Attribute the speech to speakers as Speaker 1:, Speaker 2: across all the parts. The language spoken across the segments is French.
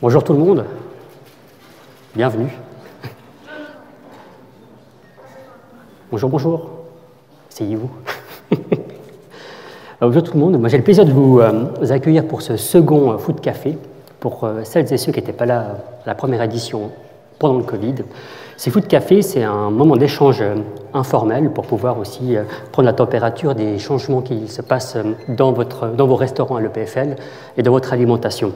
Speaker 1: Bonjour tout le monde, bienvenue. Bonjour, bonjour, asseyez-vous. Bonjour tout le monde, moi j'ai le plaisir de vous accueillir pour ce second Food Café, pour celles et ceux qui n'étaient pas là à la première édition pendant le Covid. Ces Food Café, c'est un moment d'échange informel pour pouvoir aussi prendre la température des changements qui se passent dans vos restaurants à l'EPFL et dans votre alimentation.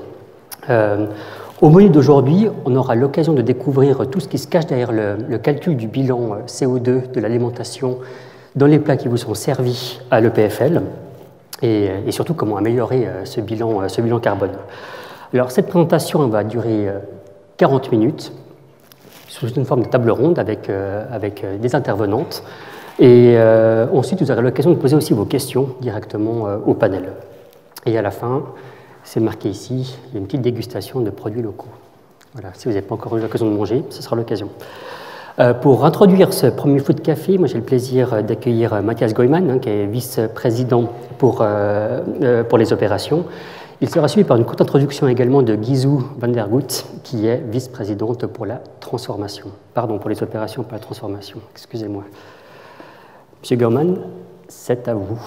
Speaker 1: Au menu d'aujourd'hui, on aura l'occasion de découvrir tout ce qui se cache derrière le calcul du bilan CO2 de l'alimentation dans les plats qui vous sont servis à l'EPFL et surtout comment améliorer ce bilan carbone. Alors cette présentation elle va durer 40 minutes sous une forme de table ronde avec des intervenantes et ensuite vous aurez l'occasion de poser aussi vos questions directement au panel. Et à la fin, c'est marqué ici, il y a une petite dégustation de produits locaux. Voilà, si vous n'avez pas encore eu l'occasion de manger, ce sera l'occasion. Pour introduire ce premier Food Café, moi j'ai le plaisir d'accueillir Matthias Goiman, qui est vice-président pour les opérations. Il sera suivi par une courte introduction également de Gizou van der Gout, qui est vice-présidente pour la transformation. Pardon, pour les opérations, pas la transformation, excusez-moi. Monsieur Goiman, c'est à vous.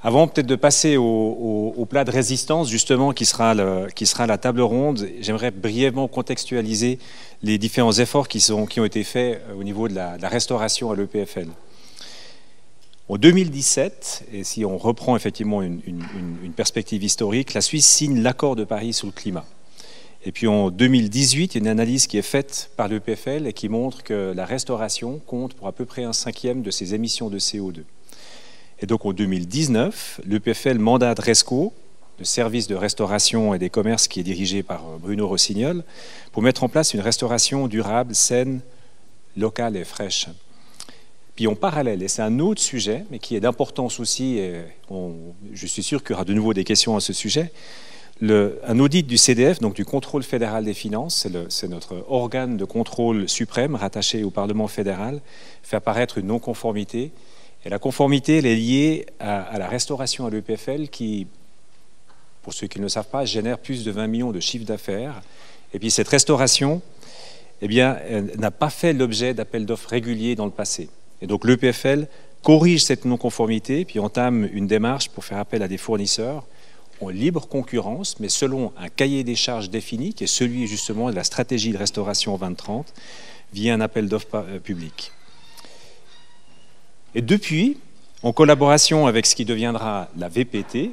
Speaker 2: Avant peut-être de passer au plat de résistance, justement, qui sera la table ronde, j'aimerais brièvement contextualiser les différents efforts qui ont été faits au niveau de la restauration à l'EPFL. En 2017, et si on reprend effectivement une perspective historique, la Suisse signe l'accord de Paris sur le climat. Et puis en 2018, il y a une analyse qui est faite par l'EPFL et qui montre que la restauration compte pour à peu près 1/5 de ses émissions de CO2. Et donc en 2019, l'EPFL mandate Resco, le service de restauration et des commerces qui est dirigé par Bruno Rossignol, pour mettre en place une restauration durable, saine, locale et fraîche. Puis en parallèle, et c'est un autre sujet, mais qui est d'importance aussi, et je suis sûr qu'il y aura de nouveau des questions à ce sujet, un audit du CDF, donc du Contrôle fédéral des finances, c'est notre organe de contrôle suprême rattaché au Parlement fédéral, fait apparaître une non-conformité. Et la conformité, elle est liée à la restauration à l'EPFL qui, pour ceux qui ne le savent pas, génère plus de 20 millions de chiffre d'affaires. Et puis cette restauration, eh bien, n'a pas fait l'objet d'appels d'offres réguliers dans le passé. Et donc l'EPFL corrige cette non-conformité, puis entame une démarche pour faire appel à des fournisseurs en libre concurrence, mais selon un cahier des charges défini, qui est celui justement de la stratégie de restauration 2030, via un appel d'offres public. Et depuis, en collaboration avec ce qui deviendra la VPT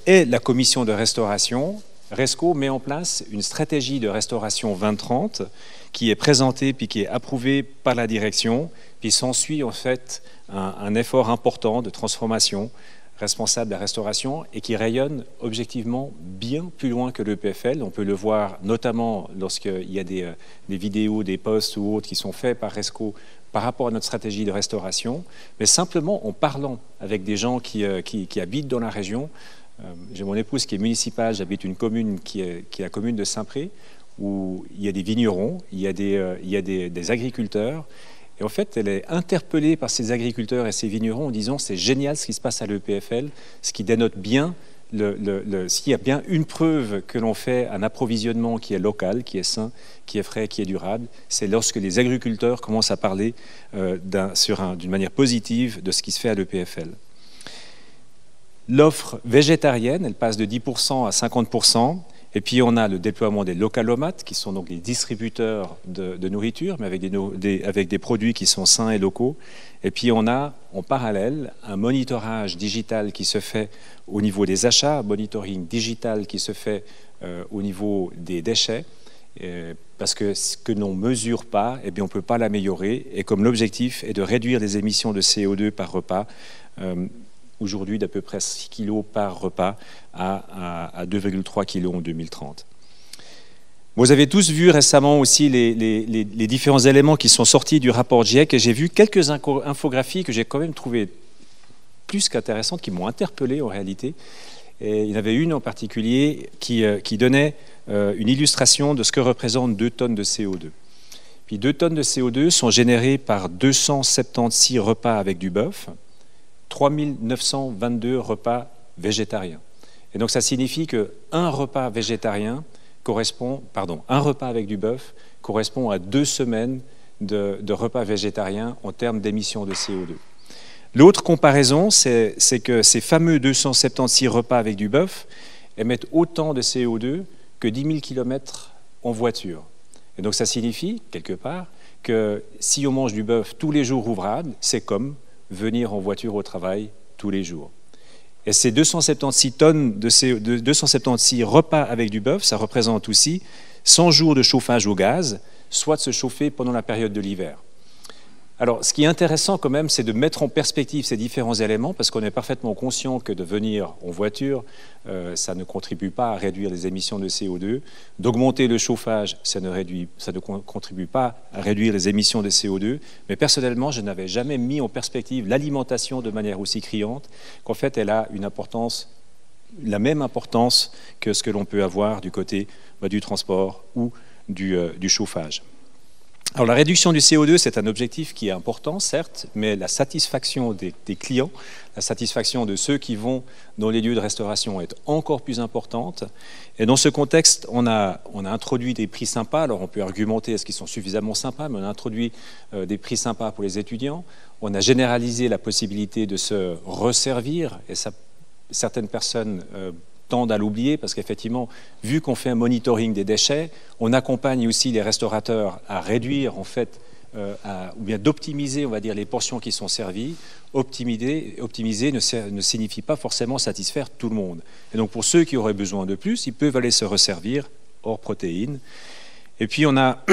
Speaker 2: et la commission de restauration, Resco met en place une stratégie de restauration 2030 qui est présentée puis qui est approuvée par la direction. Puis s'ensuit en fait un effort important de transformation responsable de la restauration et qui rayonne objectivement bien plus loin que l'EPFL. On peut le voir notamment lorsqu'il y a des vidéos, des posts ou autres qui sont faits par Resco par rapport à notre stratégie de restauration, mais simplement en parlant avec des gens qui habitent dans la région. J'ai mon épouse qui est municipale, j'habite une commune qui est la commune de Saint-Pré, où il y a des vignerons, il y a des agriculteurs. Et en fait, elle est interpellée par ces agriculteurs et ces vignerons en disant c'est génial ce qui se passe à l'EPFL, ce qui dénote bien, s'il y a bien une preuve que l'on fait un approvisionnement qui est local, qui est sain, qui est frais, qui est durable, c'est lorsque les agriculteurs commencent à parler d'une manière positive de ce qui se fait à l'EPFL. L'offre végétarienne, elle passe de 10% à 50%. Et puis on a le déploiement des localomates, qui sont donc les distributeurs de nourriture, mais avec des produits qui sont sains et locaux. Et puis on a en parallèle un monitorage digital qui se fait au niveau des achats, un monitoring digital qui se fait au niveau des déchets, parce que ce que l'on ne mesure pas, eh bien on ne peut pas l'améliorer. Et comme l'objectif est de réduire les émissions de CO2 par repas, aujourd'hui d'à peu près 6 kg par repas à 2,3 kg en 2030. Vous avez tous vu récemment aussi les différents éléments qui sont sortis du rapport GIEC et j'ai vu quelques infographies que j'ai quand même trouvées plus qu'intéressantes, qui m'ont interpellé en réalité. Et il y en avait une en particulier qui donnait une illustration de ce que représentent 2 tonnes de CO2. Puis 2 tonnes de CO2 sont générées par 276 repas avec du bœuf, 3922 repas végétariens. Et donc ça signifie qu'un repas végétarien un repas avec du bœuf correspond à 2 semaines de repas végétariens en termes d'émissions de CO2. L'autre comparaison, c'est que ces fameux 276 repas avec du bœuf émettent autant de CO2 que 10 000 km en voiture. Et donc ça signifie, quelque part, que si on mange du bœuf tous les jours ouvrables, c'est comme venir en voiture au travail tous les jours. Et ces 276 tonnes de 276 repas avec du bœuf, ça représente aussi 100 jours de chauffage au gaz, soit de se chauffer pendant la période de l'hiver. Alors, ce qui est intéressant quand même, c'est de mettre en perspective ces différents éléments, parce qu'on est parfaitement conscient que de venir en voiture, ça ne contribue pas à réduire les émissions de CO2. D'augmenter le chauffage, ça ne contribue pas à réduire les émissions de CO2. Mais personnellement, je n'avais jamais mis en perspective l'alimentation de manière aussi criante, qu'en fait, elle a une importance, la même importance que ce que l'on peut avoir du côté du transport ou du chauffage. Alors la réduction du CO2, c'est un objectif qui est important, certes, mais la satisfaction des clients, la satisfaction de ceux qui vont dans les lieux de restauration est encore plus importante. Et dans ce contexte, on a introduit des prix sympas. Alors on peut argumenter est-ce qu'ils sont suffisamment sympas, mais on a introduit des prix sympas pour les étudiants. On a généralisé la possibilité de se resservir, et ça, certaines personnes tendent à l'oublier parce qu'effectivement, vu qu'on fait un monitoring des déchets, on accompagne aussi les restaurateurs à réduire en fait, ou bien d'optimiser, on va dire, les portions qui sont servies. Optimiser ne signifie pas forcément satisfaire tout le monde. Et donc pour ceux qui auraient besoin de plus, ils peuvent aller se resservir hors protéines. Et puis on a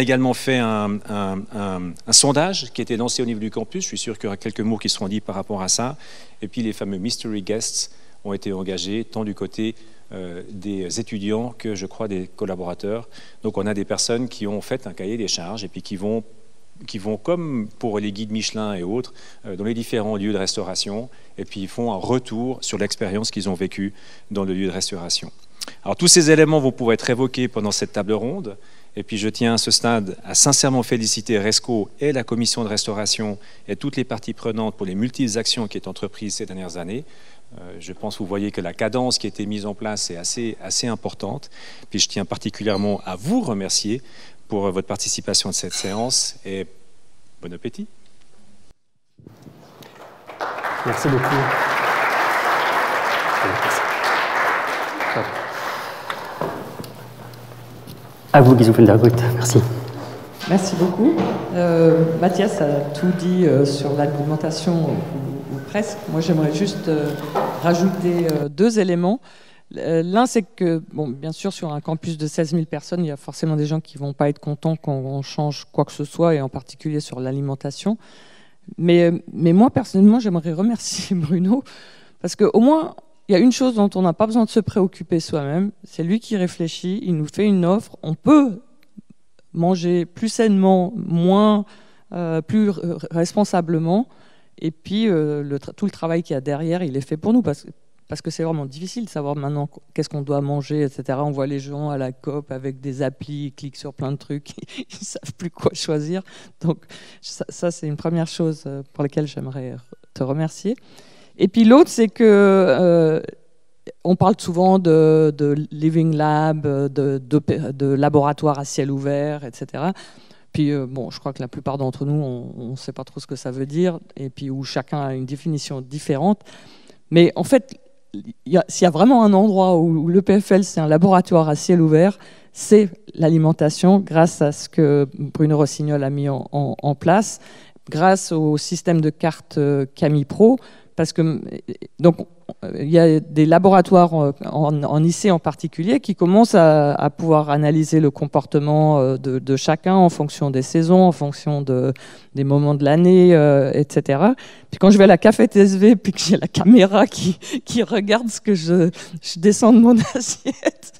Speaker 2: également fait un sondage qui a été lancé au niveau du campus. Je suis sûr qu'il y aura quelques mots qui seront dits par rapport à ça. Et puis les fameux mystery guests ont été engagés tant du côté des étudiants que, je crois, des collaborateurs. Donc on a des personnes qui ont fait un cahier des charges et puis qui vont comme pour les guides Michelin et autres, dans les différents lieux de restauration, et puis ils font un retour sur l'expérience qu'ils ont vécue dans le lieu de restauration. Alors tous ces éléments vont pouvoir être évoqués pendant cette table ronde. Et puis je tiens à ce stade à sincèrement féliciter Resco et la commission de restauration et toutes les parties prenantes pour les multiples actions qui ont été entreprises ces dernières années. Je pense que vous voyez que la cadence qui a été mise en place est assez importante. Puis je tiens particulièrement à vous remercier pour votre participation à cette séance et bon appétit.
Speaker 1: Merci beaucoup. À vous, Guizou van der Voort. Merci.
Speaker 3: Merci beaucoup. Mathias a tout dit sur l'alimentation, ou presque. Moi, j'aimerais juste rajouter 2 éléments. L'un, c'est que, bon, bien sûr, sur un campus de 16 000 personnes, il y a forcément des gens qui ne vont pas être contents quand on change quoi que ce soit, et en particulier sur l'alimentation. Mais moi, personnellement, j'aimerais remercier Bruno, parce qu'au moins, il y a une chose dont on n'a pas besoin de se préoccuper soi-même, c'est lui qui réfléchit, il nous fait une offre, on peut manger plus sainement, plus responsablement, et puis tout le travail qu'il y a derrière, il est fait pour nous, parce que c'est vraiment difficile de savoir maintenant qu'est-ce qu'on doit manger, etc. On voit les gens à la COP avec des applis, ils cliquent sur plein de trucs, ils ne savent plus quoi choisir. Donc ça c'est une première chose pour laquelle j'aimerais te remercier. Et puis l'autre, c'est que on parle souvent de living lab, de laboratoire à ciel ouvert, etc. Puis bon, je crois que la plupart d'entre nous, on ne sait pas trop ce que ça veut dire, et puis où chacun a une définition différente. Mais en fait, s'il y a vraiment un endroit où l'EPFL, c'est un laboratoire à ciel ouvert, c'est l'alimentation, grâce à ce que Bruno Rossignol a mis en place, grâce au système de carte Camille Pro, parce que donc il y a des laboratoires en IC en particulier qui commencent à pouvoir analyser le comportement de chacun en fonction des saisons, en fonction des moments de l'année, etc. Puis quand je vais à la Café TSV, puis que j'ai la caméra qui regarde ce que je descends de mon assiette,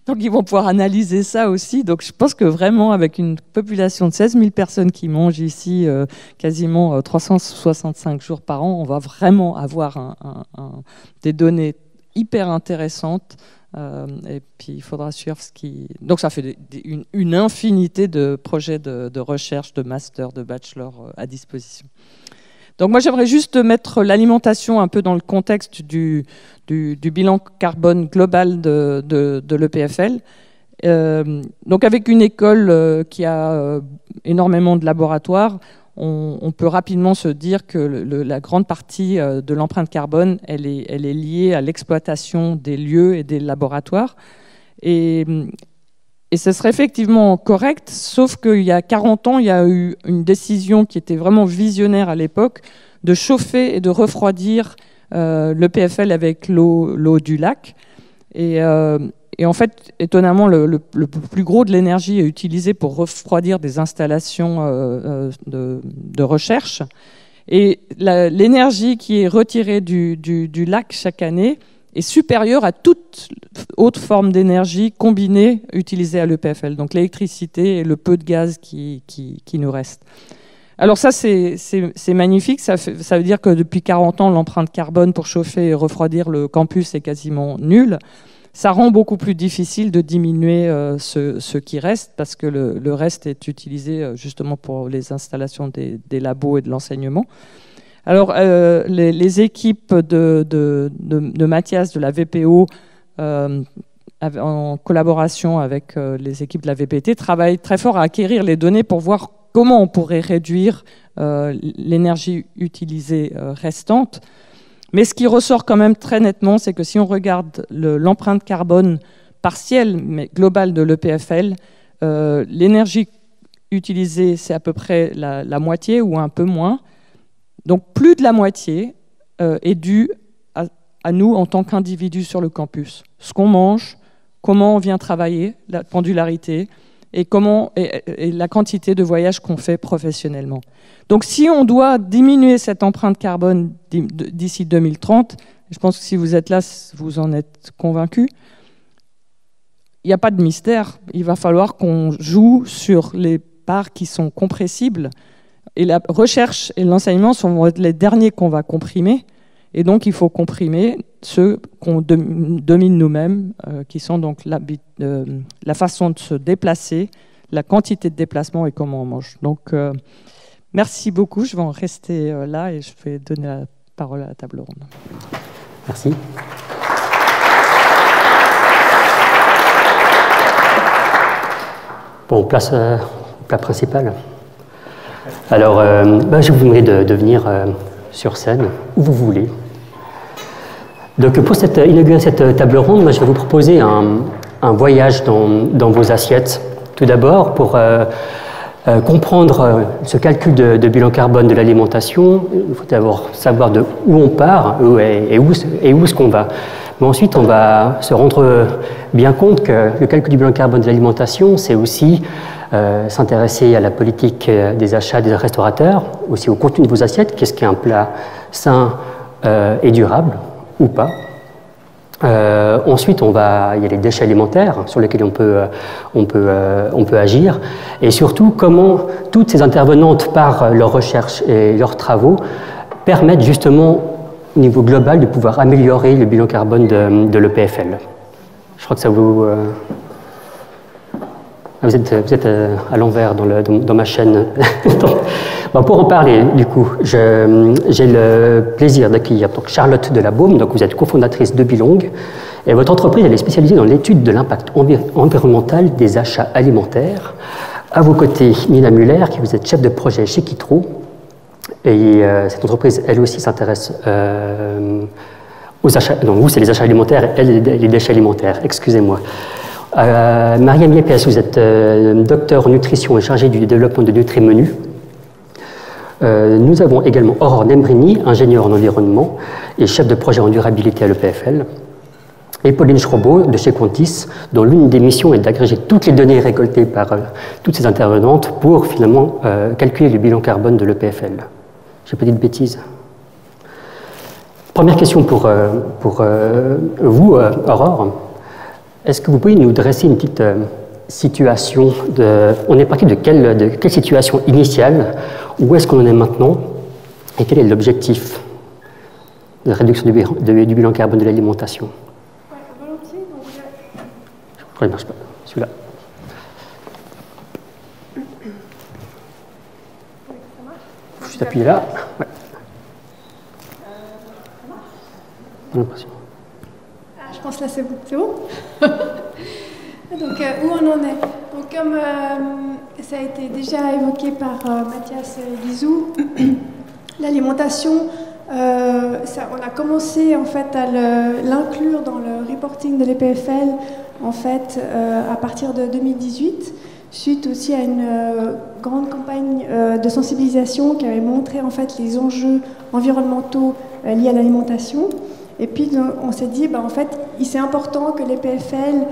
Speaker 3: donc ils vont pouvoir analyser ça aussi. Donc je pense que vraiment, avec une population de 16 000 personnes qui mangent ici quasiment 365 jours par an, on va vraiment avoir des données hyper intéressantes. Et puis il faudra suivre ce qui... Donc ça fait une infinité de projets de recherche, de master, de bachelor à disposition. Donc moi, j'aimerais juste mettre l'alimentation un peu dans le contexte du bilan carbone global de l'EPFL. Donc avec une école qui a énormément de laboratoires, on peut rapidement se dire que la grande partie de l'empreinte carbone, elle est liée à l'exploitation des lieux et des laboratoires. Et ce serait effectivement correct, sauf qu'il y a 40 ans, il y a eu une décision qui était vraiment visionnaire à l'époque de chauffer et de refroidir l'EPFL avec l'eau du lac. Et en fait, étonnamment, le plus gros de l'énergie est utilisé pour refroidir des installations de recherche. Et l'énergie qui est retirée du lac chaque année est supérieure à toute autre forme d'énergie combinée utilisée à l'EPFL, donc l'électricité et le peu de gaz qui nous reste. Alors ça, c'est magnifique, ça veut dire que depuis 40 ans, l'empreinte carbone pour chauffer et refroidir le campus est quasiment nulle. Ça rend beaucoup plus difficile de diminuer ce qui reste, parce que le reste est utilisé justement pour les installations des labos et de l'enseignement. Alors, les équipes de Mathias, de la VPO, en collaboration avec les équipes de la VPT, travaillent très fort à acquérir les données pour voir comment on pourrait réduire l'énergie utilisée restante. Mais ce qui ressort quand même très nettement, c'est que si on regarde l'empreinte carbone partielle, mais globale de l'EPFL, l'énergie utilisée, c'est à peu près la moitié ou un peu moins. Donc plus de la moitié est due à nous en tant qu'individus sur le campus. Ce qu'on mange, comment on vient travailler, la pendularité, et la quantité de voyages qu'on fait professionnellement. Donc si on doit diminuer cette empreinte carbone d'ici 2030, je pense que si vous êtes là, vous en êtes convaincus, il n'y a pas de mystère. Il va falloir qu'on joue sur les parts qui sont compressibles. Et la recherche et l'enseignement sont les derniers qu'on va comprimer. Et donc, il faut comprimer ceux qu'on domine nous-mêmes, qui sont donc la façon de se déplacer, la quantité de déplacement et comment on mange. Donc, merci beaucoup. Je vais en rester là et je vais donner la parole à la table ronde.
Speaker 1: Merci. Bon, place au plat principal. Alors, je vous demanderai de venir sur scène, où vous voulez. Donc, pour inaugurer cette table ronde, je vais vous proposer un voyage dans vos assiettes. Tout d'abord, pour comprendre ce calcul de bilan carbone de l'alimentation, il faut d'abord savoir de où on part et où est-ce qu'on va. Mais ensuite, on va se rendre bien compte que le calcul du bilan carbone de l'alimentation, c'est aussi s'intéresser à la politique des achats des restaurateurs, aussi au contenu de vos assiettes, qu'est-ce qu'est un plat sain et durable ou pas. Ensuite, il y a les déchets alimentaires sur lesquels on peut agir, et surtout comment toutes ces intervenantes par leurs recherches et leurs travaux permettent justement au niveau global de pouvoir améliorer le bilan carbone de l'EPFL. Je crois que ça vous... Vous êtes à l'envers dans ma chaîne. Bon, pour en parler, du coup, j'ai le plaisir d'accueillir Charlotte Delabaume. Donc, vous êtes cofondatrice de Bilong. Et votre entreprise, elle est spécialisée dans l'étude de l'impact environnemental des achats alimentaires. À vos côtés, Nina Muller, qui vous êtes chef de projet chez Kitro. Et cette entreprise, elle aussi, s'intéresse aux achats. Non, vous, c'est les achats alimentaires, elle, les déchets alimentaires. Excusez-moi. Mariam Yepes, vous êtes docteur en nutrition et chargée du développement de Nutrimenu. Nous avons également Aurore Nembrini, ingénieure en environnement et chef de projet en durabilité à l'EPFL. Et Pauline Schrobo de chez Contis, dont l'une des missions est d'agréger toutes les données récoltées par toutes ces intervenantes pour finalement calculer le bilan carbone de l'EPFL. J'ai pas dit de bêtises. Première question pour vous, Aurore. Est-ce que vous pouvez nous dresser une petite situation on est parti de quelle situation initiale, où est-ce qu'on en est maintenant, et quel est l'objectif de réduction du bilan carbone de l'alimentation?
Speaker 4: Volontiers.
Speaker 1: Je crois qu'il ne marche pas, celui-là.
Speaker 4: Ça marche?
Speaker 1: Juste appuyer là. Ouais. l'impression.
Speaker 4: Je pense que là c'est bon. Donc où on en est? Donc, comme ça a été déjà évoqué par Mathias Guizou, l'alimentation, on a commencé en fait à l'inclure dans le reporting de l'EPFL en fait à partir de 2018, suite aussi à une grande campagne de sensibilisation qui avait montré en fait les enjeux environnementaux liés à l'alimentation. Et puis on s'est dit, en fait, c'est important que les PFL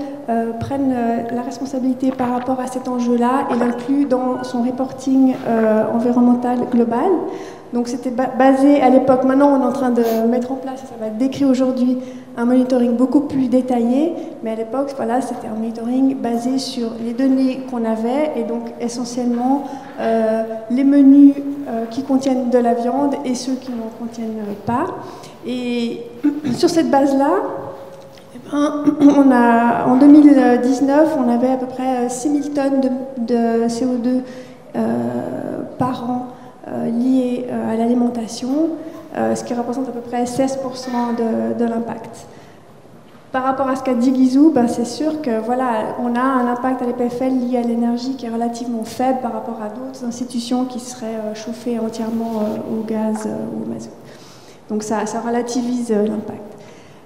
Speaker 4: prennent la responsabilité par rapport à cet enjeu-là et l'incluent dans son reporting environnemental global. Donc c'était basé à l'époque, maintenant on est en train de mettre en place, ça va être décrit aujourd'hui, un monitoring beaucoup plus détaillé, mais à l'époque, voilà, c'était un monitoring basé sur les données qu'on avait et donc essentiellement les menus qui contiennent de la viande et ceux qui n'en contiennent pas. Et sur cette base-là, en 2019, on avait à peu près 6000 tonnes de CO2 par an liées à l'alimentation, ce qui représente à peu près 16% de l'impact. Par rapport à ce qu'a dit Guizou, c'est sûr que voilà, on a un impact à l'EPFL lié à l'énergie qui est relativement faible par rapport à d'autres institutions qui seraient chauffées entièrement au gaz ou au mazout. Donc ça relativise l'impact.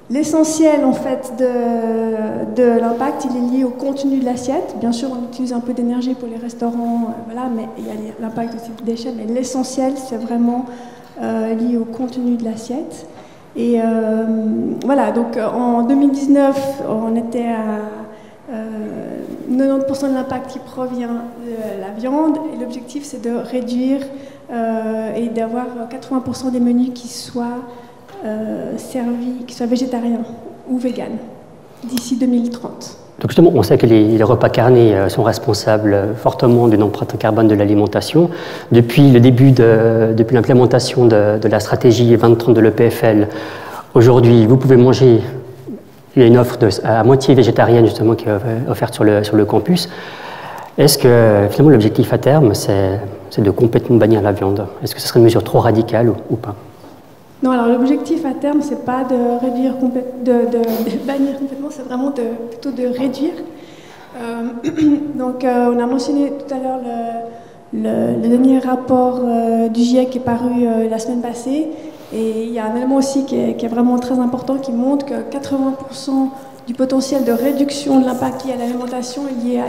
Speaker 4: L'essentiel en fait de l'impact, il est lié au contenu de l'assiette. Bien sûr, on utilise un peu d'énergie pour les restaurants, voilà, mais il y a l'impact aussi des déchets. Mais l'essentiel, c'est vraiment lié au contenu de l'assiette. Et voilà, donc en 2019, on était à 90% de l'impact qui provient de la viande. Et l'objectif, c'est de réduire et d'avoir 80% des menus qui soient servis, qui soient végétariens ou véganes d'ici 2030.
Speaker 1: Donc justement, on sait que les repas carnés sont responsables fortement d'une empreinte carbone de l'alimentation. Depuis l'implémentation de la stratégie 2030 de l'EPFL, aujourd'hui, vous pouvez manger, il y a une offre à moitié végétarienne justement qui est offerte sur le campus. Est-ce que finalement l'objectif à terme, c'est de complètement bannir la viande? Est-ce que ce serait une mesure trop radicale ou pas?
Speaker 4: Non, alors l'objectif à terme, c'est pas de réduire de bannir complètement, c'est vraiment plutôt de réduire. Donc on a mentionné tout à l'heure le dernier rapport du GIEC qui est paru la semaine passée, et il y a un élément aussi qui est vraiment très important qui montre que 80% du potentiel de réduction de l'impact lié à l'alimentation est lié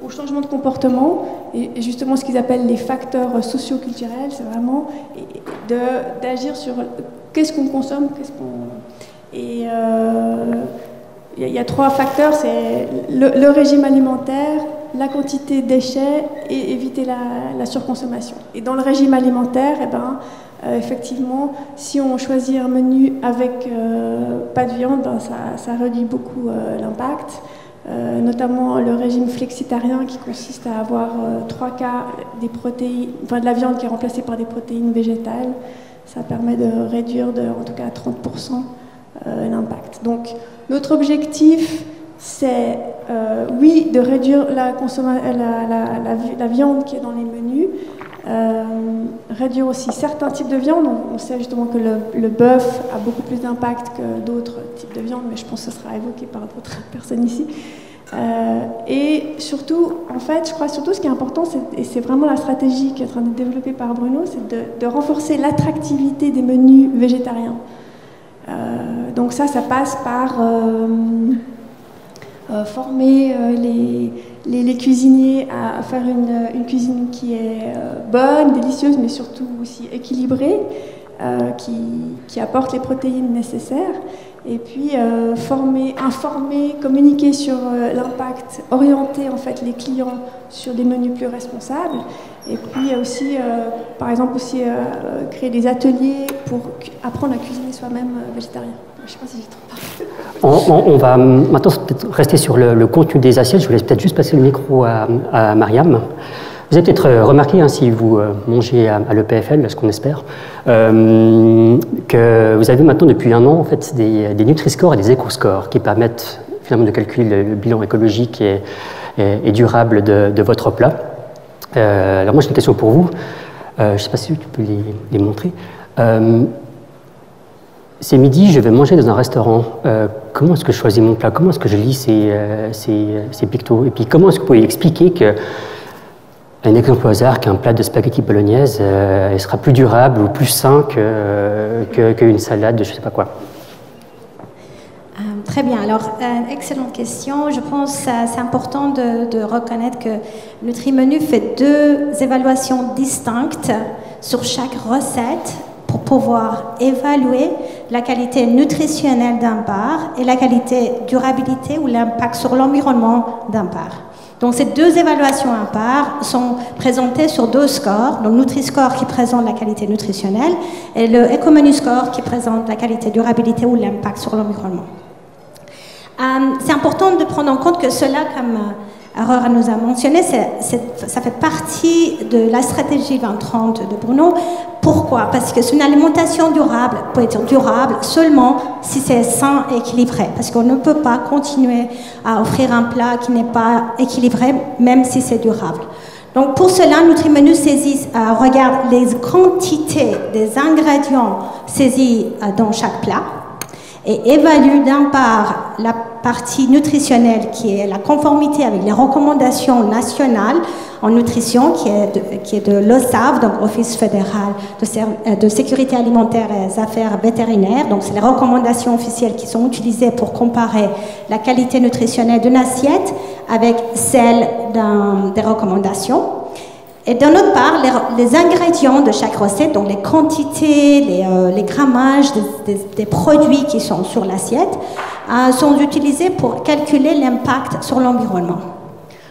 Speaker 4: au changement de comportement et justement ce qu'ils appellent les facteurs socio-culturels, c'est vraiment d'agir sur qu'est-ce qu'on consomme, et il y a trois facteurs, c'est le régime alimentaire, la quantité de déchets et éviter la surconsommation. Et dans le régime alimentaire, effectivement, si on choisit un menu avec pas de viande, ça réduit beaucoup l'impact. Notamment le régime flexitarien qui consiste à avoir 3 quarts des protéines, enfin de la viande qui est remplacée par des protéines végétales. Ça permet de réduire en tout cas à 30% l'impact. Donc notre objectif, c'est oui de réduire la viande qui est dans les menus, réduire aussi certains types de viande. On sait justement que le bœuf a beaucoup plus d'impact que d'autres types de viande, mais je pense que ce sera évoqué par d'autres personnes ici. Et surtout, en fait, je crois surtout ce qui est important, et c'est vraiment la stratégie qui est en train d'être développée par Bruno, c'est de renforcer l'attractivité des menus végétariens. Donc ça passe par former les cuisiniers à faire une cuisine qui est bonne, délicieuse, mais surtout aussi équilibrée, qui apporte les protéines nécessaires. Et puis informer, communiquer sur l'impact, orienter en fait les clients sur des menus plus responsables. Et puis aussi, par exemple, aussi créer des ateliers pour apprendre à cuisiner soi-même végétarien. Je ne sais pas si j'ai trop parlé.
Speaker 1: On va maintenant peut-être rester sur le contenu des assiettes. Je vous laisse peut-être juste passer le micro à Mariam. Vous avez peut-être remarqué, si vous mangez à l'EPFL, ce qu'on espère, que vous avez maintenant depuis un an en fait, des Nutri-Score et des Eco-Score qui permettent finalement de calculer le bilan écologique et durable de votre plat. Alors moi j'ai une question pour vous. Je ne sais pas si tu peux les montrer. c'est midi, je vais manger dans un restaurant. Comment est-ce que je choisis mon plat? Comment est-ce que je lis ces pictos? Et puis comment est-ce que vous pouvez expliquer que, un exemple au hasard, qu'un plat de spaghetti bolognaise il sera plus durable ou plus sain qu'une salade de je ne sais pas quoi?
Speaker 5: Très bien. Alors, excellente question. Je pense que c'est important de reconnaître que Nutrimenu fait 2 évaluations distinctes sur chaque recette pour pouvoir évaluer la qualité nutritionnelle d'un bar et la qualité durabilité ou l'impact sur l'environnement d'un bar. Donc, ces 2 évaluations à part sont présentées sur 2 scores. Le Nutri-Score qui présente la qualité nutritionnelle et le Ecomenu Score qui présente la qualité durabilité ou l'impact sur l'environnement. C'est important de prendre en compte que cela, comme Aurore nous a mentionné, ça fait partie de la stratégie 2030 de Bruno. Pourquoi? Parce que c'est une alimentation durable peut être durable seulement si c'est sain et équilibré. Parce qu'on ne peut pas continuer à offrir un plat qui n'est pas équilibré, même si c'est durable. Donc pour cela, Nutrimenu regarde les quantités des ingrédients saisis dans chaque plat et évalue d'un part la partie nutritionnelle qui est la conformité avec les recommandations nationales en nutrition qui est de l'OSAV, donc Office fédéral de sécurité alimentaire et affaires vétérinaires. Donc c'est les recommandations officielles qui sont utilisées pour comparer la qualité nutritionnelle d'une assiette avec celle des recommandations. Et d'un autre part, les ingrédients de chaque recette, donc les quantités, les grammages des produits qui sont sur l'assiette, sont utilisés pour calculer l'impact sur l'environnement.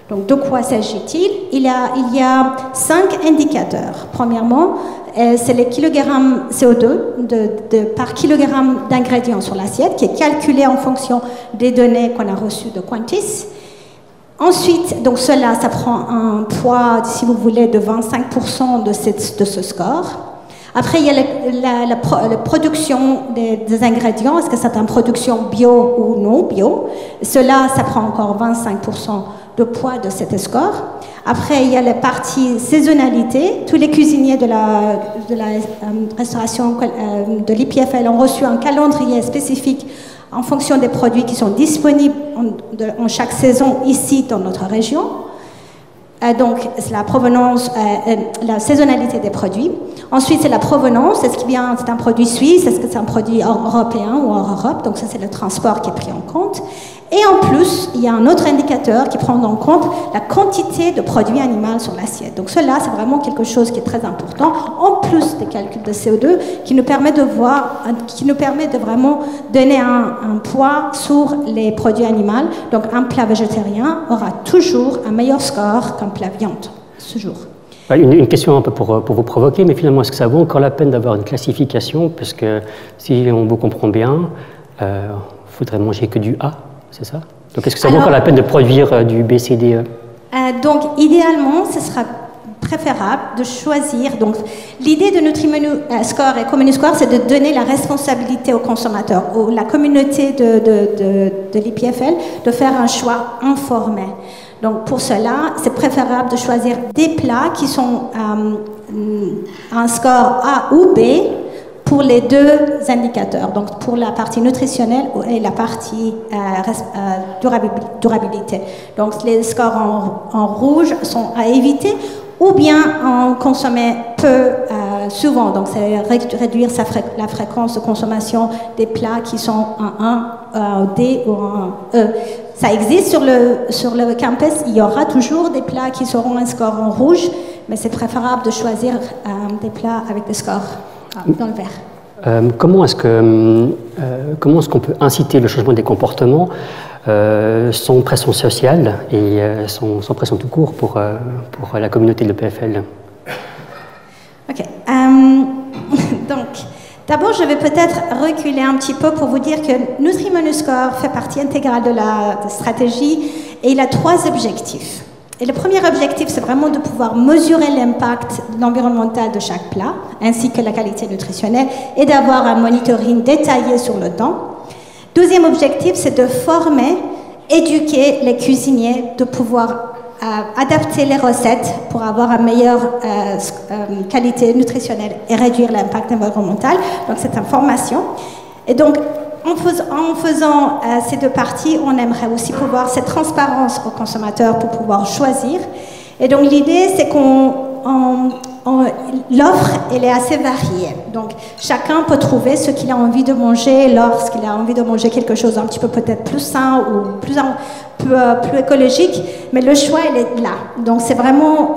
Speaker 5: Donc, de quoi s'agit-il? Il y a 5 indicateurs. Premièrement, c'est les kilogrammes CO2 par kilogramme d'ingrédients sur l'assiette, qui est calculé en fonction des données qu'on a reçues de Quantis. Ensuite, donc cela, ça prend un poids, si vous voulez, de 25% de ce score. Après, il y a la production des ingrédients. Est-ce que c'est une production bio ou non bio? Cela, ça prend encore 25% de poids de cet score. Après, il y a la partie saisonnalité. Tous les cuisiniers de la restauration de l'IPFL ont reçu un calendrier spécifique en fonction des produits qui sont disponibles en chaque saison ici dans notre région. Donc, c'est la provenance, la saisonnalité des produits. Ensuite, c'est la provenance. Est-ce que c'est un produit suisse? Est-ce que c'est un produit européen ou hors Europe? Donc, ça, c'est le transport qui est pris en compte. Et en plus, il y a un autre indicateur qui prend en compte la quantité de produits animaux sur l'assiette. Donc, cela, c'est vraiment quelque chose qui est très important, en plus des calculs de CO2, qui nous permet de vraiment donner un poids sur les produits animaux. Donc, un plat végétarien aura toujours un meilleur score qu'un plat viande, toujours.
Speaker 1: Une question un peu pour vous provoquer, mais finalement, est-ce que ça vaut encore la peine d'avoir une classification? Parce que si on vous comprend bien, il faudrait manger que du A, c'est ça? Donc, est-ce que ça vaut encore la peine de produire du B, C, D, E?
Speaker 5: Donc, idéalement, ce sera préférable de choisir. Donc, l'idée de Nutrimenu Score et Ecomenu Score, c'est de donner la responsabilité aux consommateurs, la communauté de l'IPFL, de faire un choix informé. Donc, pour cela, c'est préférable de choisir des plats qui sont un score A ou B pour les 2 indicateurs. Donc, pour la partie nutritionnelle et la partie durabilité. Donc, les scores en rouge sont à éviter ou bien en consommer peu souvent. Donc, c'est réduire la fréquence de consommation des plats qui sont un D ou un E. Ça existe sur le campus. Il y aura toujours des plats qui seront un score en rouge, mais c'est préférable de choisir des plats avec des scores dans le vert.
Speaker 1: Comment est-ce qu'on peut inciter le changement des comportements sans pression sociale et sans pression tout court pour la communauté de l'EPFL?
Speaker 5: Ok. Donc, d'abord, je vais peut-être reculer un petit peu pour vous dire que Nutrimenu Score fait partie intégrale de la stratégie et il a 3 objectifs. Et le premier objectif, c'est vraiment de pouvoir mesurer l'impact environnemental de chaque plat, ainsi que la qualité nutritionnelle, et d'avoir un monitoring détaillé sur le temps. Deuxième objectif, c'est de former, éduquer les cuisiniers, de pouvoir adapter les recettes pour avoir une meilleure qualité nutritionnelle et réduire l'impact environnemental. Donc, c'est une formation. Et donc, en faisant ces deux parties, on aimerait aussi pouvoir cette transparence aux consommateurs pour pouvoir choisir. Et donc, l'idée, c'est l'offre, elle est assez variée. Donc, chacun peut trouver ce qu'il a envie de manger lorsqu'il a envie de manger quelque chose un petit peu peut-être plus sain ou plus écologique, mais le choix, il est là. Donc, c'est vraiment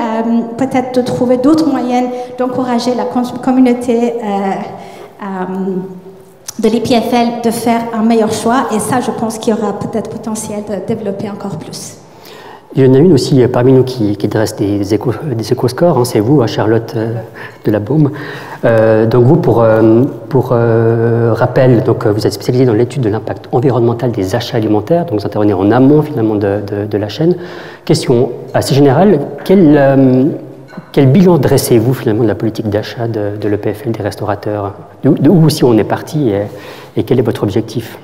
Speaker 5: peut-être de trouver d'autres moyens d'encourager la communauté de l'EPFL de faire un meilleur choix. Et ça, je pense qu'il y aura peut-être potentiel de développer encore plus.
Speaker 1: Il y en a une aussi parmi nous qui dresse des éco-scores, hein, c'est vous, Charlotte de la Baume. Donc vous, pour rappel, donc, vous êtes spécialisé dans l'étude de l'impact environnemental des achats alimentaires, donc vous intervenez en amont finalement de la chaîne. Question assez générale, quel bilan dressez-vous finalement de la politique d'achat de l'EPFL, des restaurateurs? De où aussi on est parti et quel est votre objectif?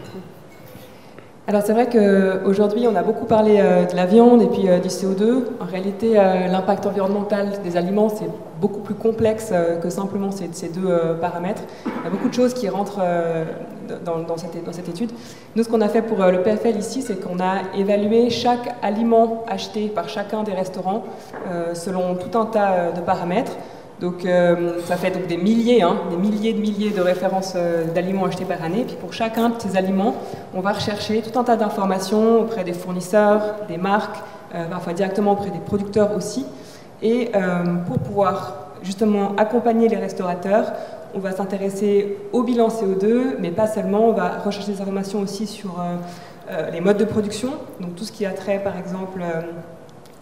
Speaker 6: Alors c'est vrai qu'aujourd'hui on a beaucoup parlé de la viande et puis du CO2. En réalité l'impact environnemental des aliments c'est beaucoup plus complexe que simplement ces deux paramètres. Il y a beaucoup de choses qui rentrent dans cette étude. Nous ce qu'on a fait pour le PFL ici c'est qu'on a évalué chaque aliment acheté par chacun des restaurants selon tout un tas de paramètres. Donc ça fait donc des milliers de références d'aliments achetés par année. Puis pour chacun de ces aliments, on va rechercher tout un tas d'informations auprès des fournisseurs, des marques, parfois directement auprès des producteurs aussi. Et pour pouvoir justement accompagner les restaurateurs, on va s'intéresser au bilan CO2, mais pas seulement, on va rechercher des informations aussi sur les modes de production, donc tout ce qui a trait par exemple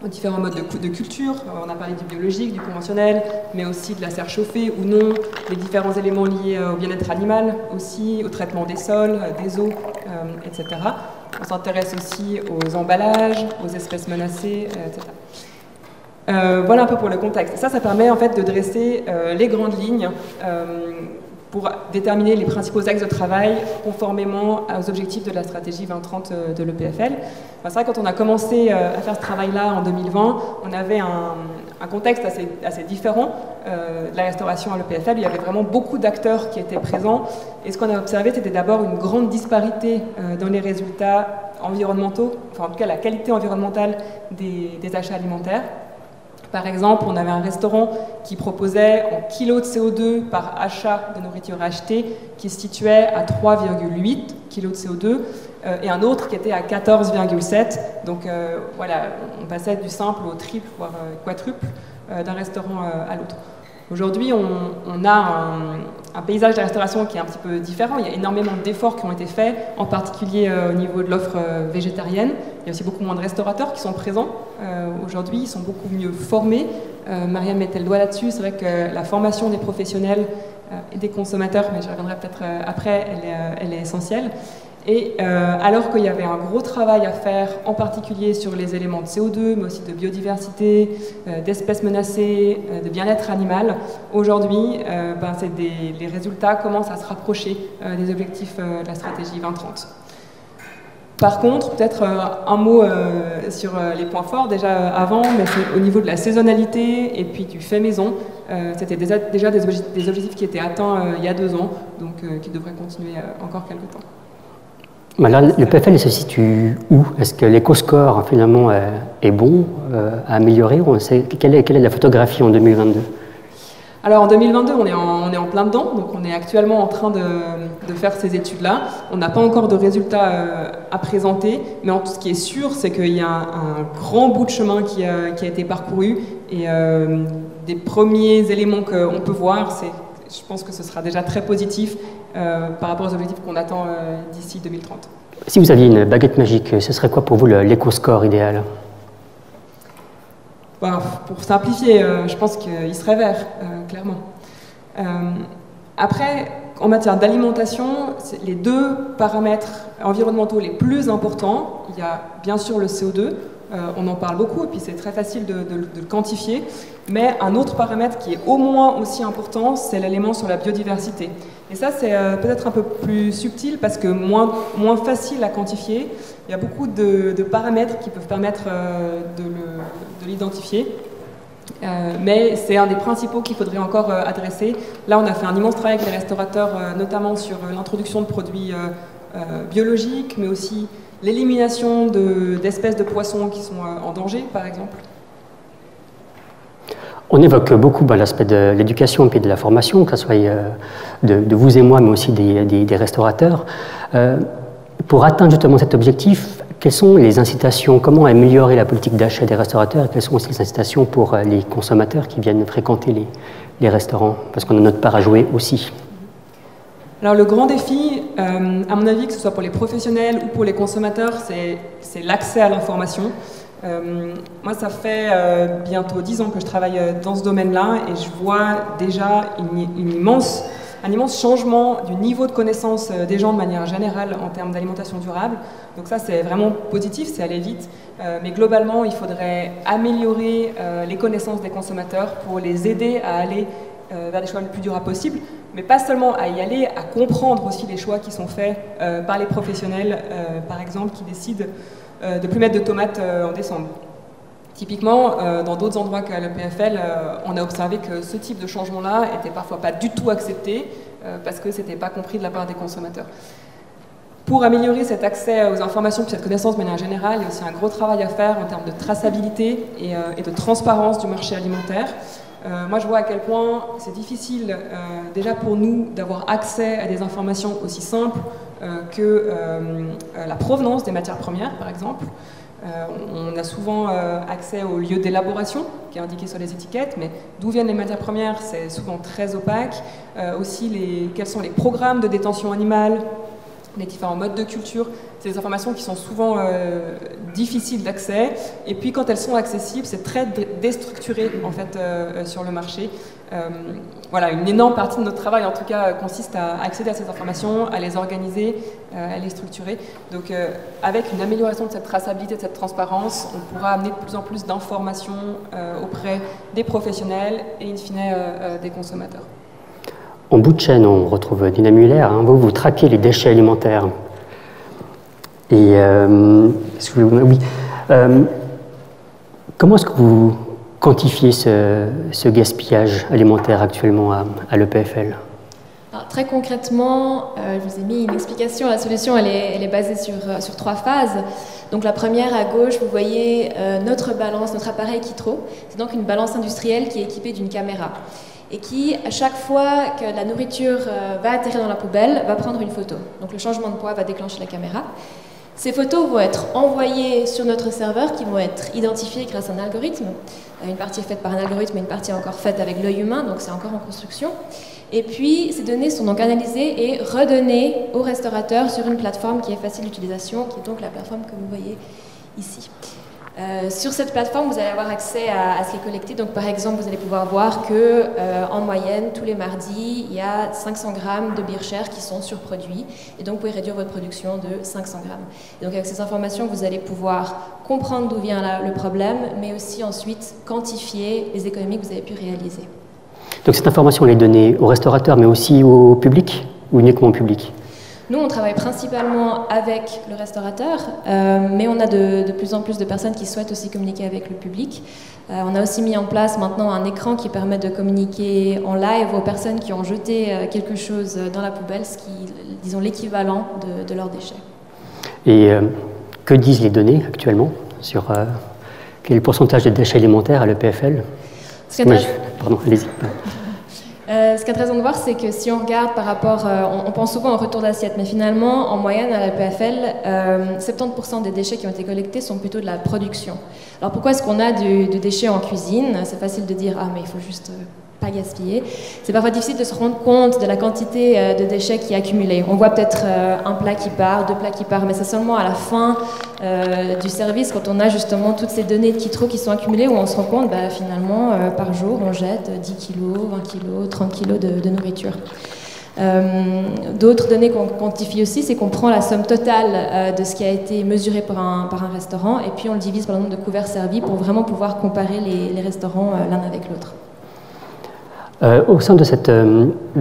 Speaker 6: aux différents modes de culture. On a parlé du biologique, du conventionnel, mais aussi de la serre chauffée ou non, les différents éléments liés au bien-être animal aussi, au traitement des sols, des eaux, etc. On s'intéresse aussi aux emballages, aux espèces menacées, etc. Voilà un peu pour le contexte. Ça permet en fait de dresser les grandes lignes pour déterminer les principaux axes de travail conformément aux objectifs de la stratégie 2030 de l'EPFL. Enfin, c'est vrai, quand on a commencé à faire ce travail-là en 2020, on avait un contexte assez différent de la restauration à l'EPFL. Il y avait vraiment beaucoup d'acteurs qui étaient présents. Et ce qu'on a observé, c'était d'abord une grande disparité dans les résultats environnementaux, enfin en tout cas la qualité environnementale des achats alimentaires. Par exemple, on avait un restaurant qui proposait en kilos de CO2 par achat de nourriture achetée qui se situait à 3,8 kg de CO2 et un autre qui était à 14,7. Donc voilà, on passait du simple au triple, voire quadruple d'un restaurant à l'autre. Aujourd'hui, on a un paysage de la restauration qui est un petit peu différent. Il y a énormément d'efforts qui ont été faits, en particulier au niveau de l'offre végétarienne. Il y a aussi beaucoup moins de restaurateurs qui sont présents aujourd'hui. Ils sont beaucoup mieux formés. Mariam mettait le doigt là-dessus. C'est vrai que la formation des professionnels et des consommateurs, mais je reviendrai peut-être après, elle est essentielle. Et alors qu'il y avait un gros travail à faire, en particulier sur les éléments de CO2, mais aussi de biodiversité, d'espèces menacées, de bien-être animal, aujourd'hui, les résultats commencent à se rapprocher des objectifs de la stratégie 2030. Par contre, peut-être un mot sur les points forts, déjà avant, mais c'est au niveau de la saisonnalité et puis du fait maison. C'était déjà des objectifs qui étaient atteints il y a 2 ans, donc qui devraient continuer encore quelques temps.
Speaker 1: Alors, le PFL se situe où? Est-ce que l'éco-score finalement est bon, à améliorer? Quelle est la photographie en 2022?
Speaker 6: Alors en 2022, on est en plein dedans, donc on est actuellement en train de faire ces études-là. On n'a pas encore de résultats à présenter, mais ce qui est sûr, c'est qu'il y a un grand bout de chemin qui a été parcouru et des premiers éléments qu'on peut voir, je pense que ce sera déjà très positif par rapport aux objectifs qu'on attend d'ici 2030.
Speaker 1: Si vous aviez une baguette magique, ce serait quoi pour vous l'éco-score idéal?
Speaker 6: Pour simplifier, je pense qu'il serait vert, clairement. Après, en matière d'alimentation, les 2 paramètres environnementaux les plus importants, il y a bien sûr le CO2, on en parle beaucoup et puis c'est très facile de le quantifier, mais un autre paramètre qui est au moins aussi important, c'est l'élément sur la biodiversité. Et ça, c'est peut-être un peu plus subtil parce que moins facile à quantifier. Il y a beaucoup de paramètres qui peuvent permettre de l'identifier. Mais c'est un des principaux qu'il faudrait encore adresser. Là, on a fait un immense travail avec les restaurateurs, notamment sur l'introduction de produits biologiques, mais aussi l'élimination d'espèces de poissons qui sont en danger, par exemple.
Speaker 1: On évoque beaucoup l'aspect de l'éducation et de la formation, que ce soit de vous et moi, mais aussi des restaurateurs. Pour atteindre justement cet objectif, quelles sont les incitations? Comment améliorer la politique d'achat des restaurateurs? Et quelles sont aussi les incitations pour les consommateurs qui viennent fréquenter les restaurants? Parce qu'on a notre part à jouer aussi.
Speaker 6: Alors le grand défi, à mon avis, que ce soit pour les professionnels ou pour les consommateurs, c'est l'accès à l'information. Moi, ça fait bientôt 10 ans que je travaille dans ce domaine-là et je vois déjà un immense changement du niveau de connaissance des gens de manière générale en termes d'alimentation durable. Donc ça, c'est vraiment positif, c'est aller vite. Mais globalement, il faudrait améliorer les connaissances des consommateurs pour les aider à aller vers des choix le plus durables possible, mais pas seulement à y aller, à comprendre aussi les choix qui sont faits par les professionnels, par exemple, qui décident de plus mettre de tomates en décembre. Typiquement, dans d'autres endroits qu'à l'EPFL, on a observé que ce type de changement-là était parfois pas du tout accepté parce que c'était pas compris de la part des consommateurs. Pour améliorer cet accès aux informations, cette connaissance de manière générale, il y a aussi un gros travail à faire en termes de traçabilité et de transparence du marché alimentaire. Moi, je vois à quel point c'est difficile déjà pour nous d'avoir accès à des informations aussi simples que la provenance des matières premières, par exemple. On a souvent accès au lieu d'élaboration qui est indiqué sur les étiquettes, mais d'où viennent les matières premières, c'est souvent très opaque. Aussi, quels sont les programmes de détention animale, les différents modes de culture, c'est des informations qui sont souvent difficiles d'accès. Et puis quand elles sont accessibles, c'est très déstructuré en fait sur le marché. Voilà, une énorme partie de notre travail en tout cas consiste à accéder à ces informations, à les organiser, à les structurer. Donc avec une amélioration de cette traçabilité, de cette transparence, on pourra amener de plus en plus d'informations auprès des professionnels et in fine des consommateurs.
Speaker 1: En bout de chaîne, on retrouve Nina Muller. Vous traquez les déchets alimentaires. Et comment est-ce que vous quantifiez ce gaspillage alimentaire actuellement à l'EPFL?
Speaker 7: Très concrètement, je vous ai mis une explication. La solution, elle est basée sur 3 phases. Donc la première, à gauche, vous voyez notre balance, notre appareil Kitro. C'est donc une balance industrielle qui est équipée d'une caméra et qui, à chaque fois que la nourriture va atterrir dans la poubelle, va prendre une photo. Donc le changement de poids va déclencher la caméra. Ces photos vont être envoyées sur notre serveur qui vont être identifiées grâce à un algorithme. Une partie est faite par un algorithme et une partie est encore faite avec l'œil humain, donc c'est encore en construction. Et puis ces données sont donc analysées et redonnées aux restaurateurs sur une plateforme qui est facile d'utilisation, qui est donc la plateforme que vous voyez ici. Sur cette plateforme, vous allez avoir accès à ce qui est collecté. Donc, par exemple, vous allez pouvoir voir que, en moyenne, tous les mardis, il y a 500 grammes de Bircher qui sont surproduits. Et donc, vous pouvez réduire votre production de 500 grammes. Et donc, avec ces informations, vous allez pouvoir comprendre d'où vient le problème, mais aussi ensuite quantifier les économies que vous avez pu réaliser.
Speaker 1: Donc, cette information, elle est donnée aux restaurateurs, mais aussi au public, ou uniquement au public?
Speaker 7: Nous, on travaille principalement avec le restaurateur, mais on a de plus en plus de personnes qui souhaitent aussi communiquer avec le public. On a aussi mis en place maintenant un écran qui permet de communiquer en live aux personnes qui ont jeté quelque chose dans la poubelle, ce qui, disons, l'équivalent de leurs déchets. Et
Speaker 1: que disent les données actuellement sur quel est le pourcentage de déchets alimentaires à l'EPFL? Pardon, allez-y.
Speaker 7: Ce qui est intéressant de voir, c'est que si on regarde par rapport, on pense souvent au retour d'assiette, mais finalement, en moyenne, à la PFL, 70% des déchets qui ont été collectés sont plutôt de la production. Alors pourquoi est-ce qu'on a du déchet en cuisine? C'est facile de dire, ah mais il faut juste pas gaspiller. C'est parfois difficile de se rendre compte de la quantité de déchets qui est accumulée. On voit peut-être un plat qui part, 2 plats qui partent, mais c'est seulement à la fin du service, quand on a justement toutes ces données de Kitro qui sont accumulées, où on se rend compte, finalement, par jour, on jette 10 kg, 20 kg, 30 kg de nourriture. D'autres données qu'on quantifie aussi, c'est qu'on prend la somme totale de ce qui a été mesuré par un restaurant, et puis on le divise par le nombre de couverts servis pour vraiment pouvoir comparer les restaurants l'un avec l'autre.
Speaker 1: Au sein de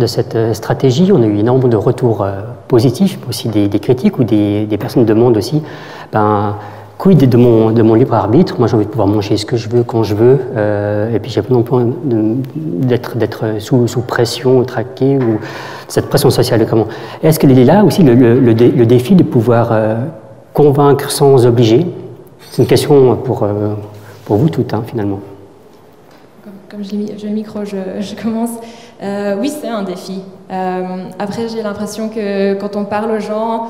Speaker 1: cette stratégie, on a eu énormément de retours positifs, aussi des critiques ou des personnes demandent aussi quid de mon libre arbitre? Moi, j'ai envie de pouvoir manger ce que je veux, quand je veux, et puis j'ai pas non plus d'être sous pression, traqué, ou cette pression sociale. Est-ce qu'il est là aussi le défi de pouvoir convaincre sans obliger? C'est une question pour vous toutes, hein, finalement.
Speaker 7: Comme j'ai le micro, je commence. Oui, c'est un défi. Après, j'ai l'impression que quand on parle aux gens,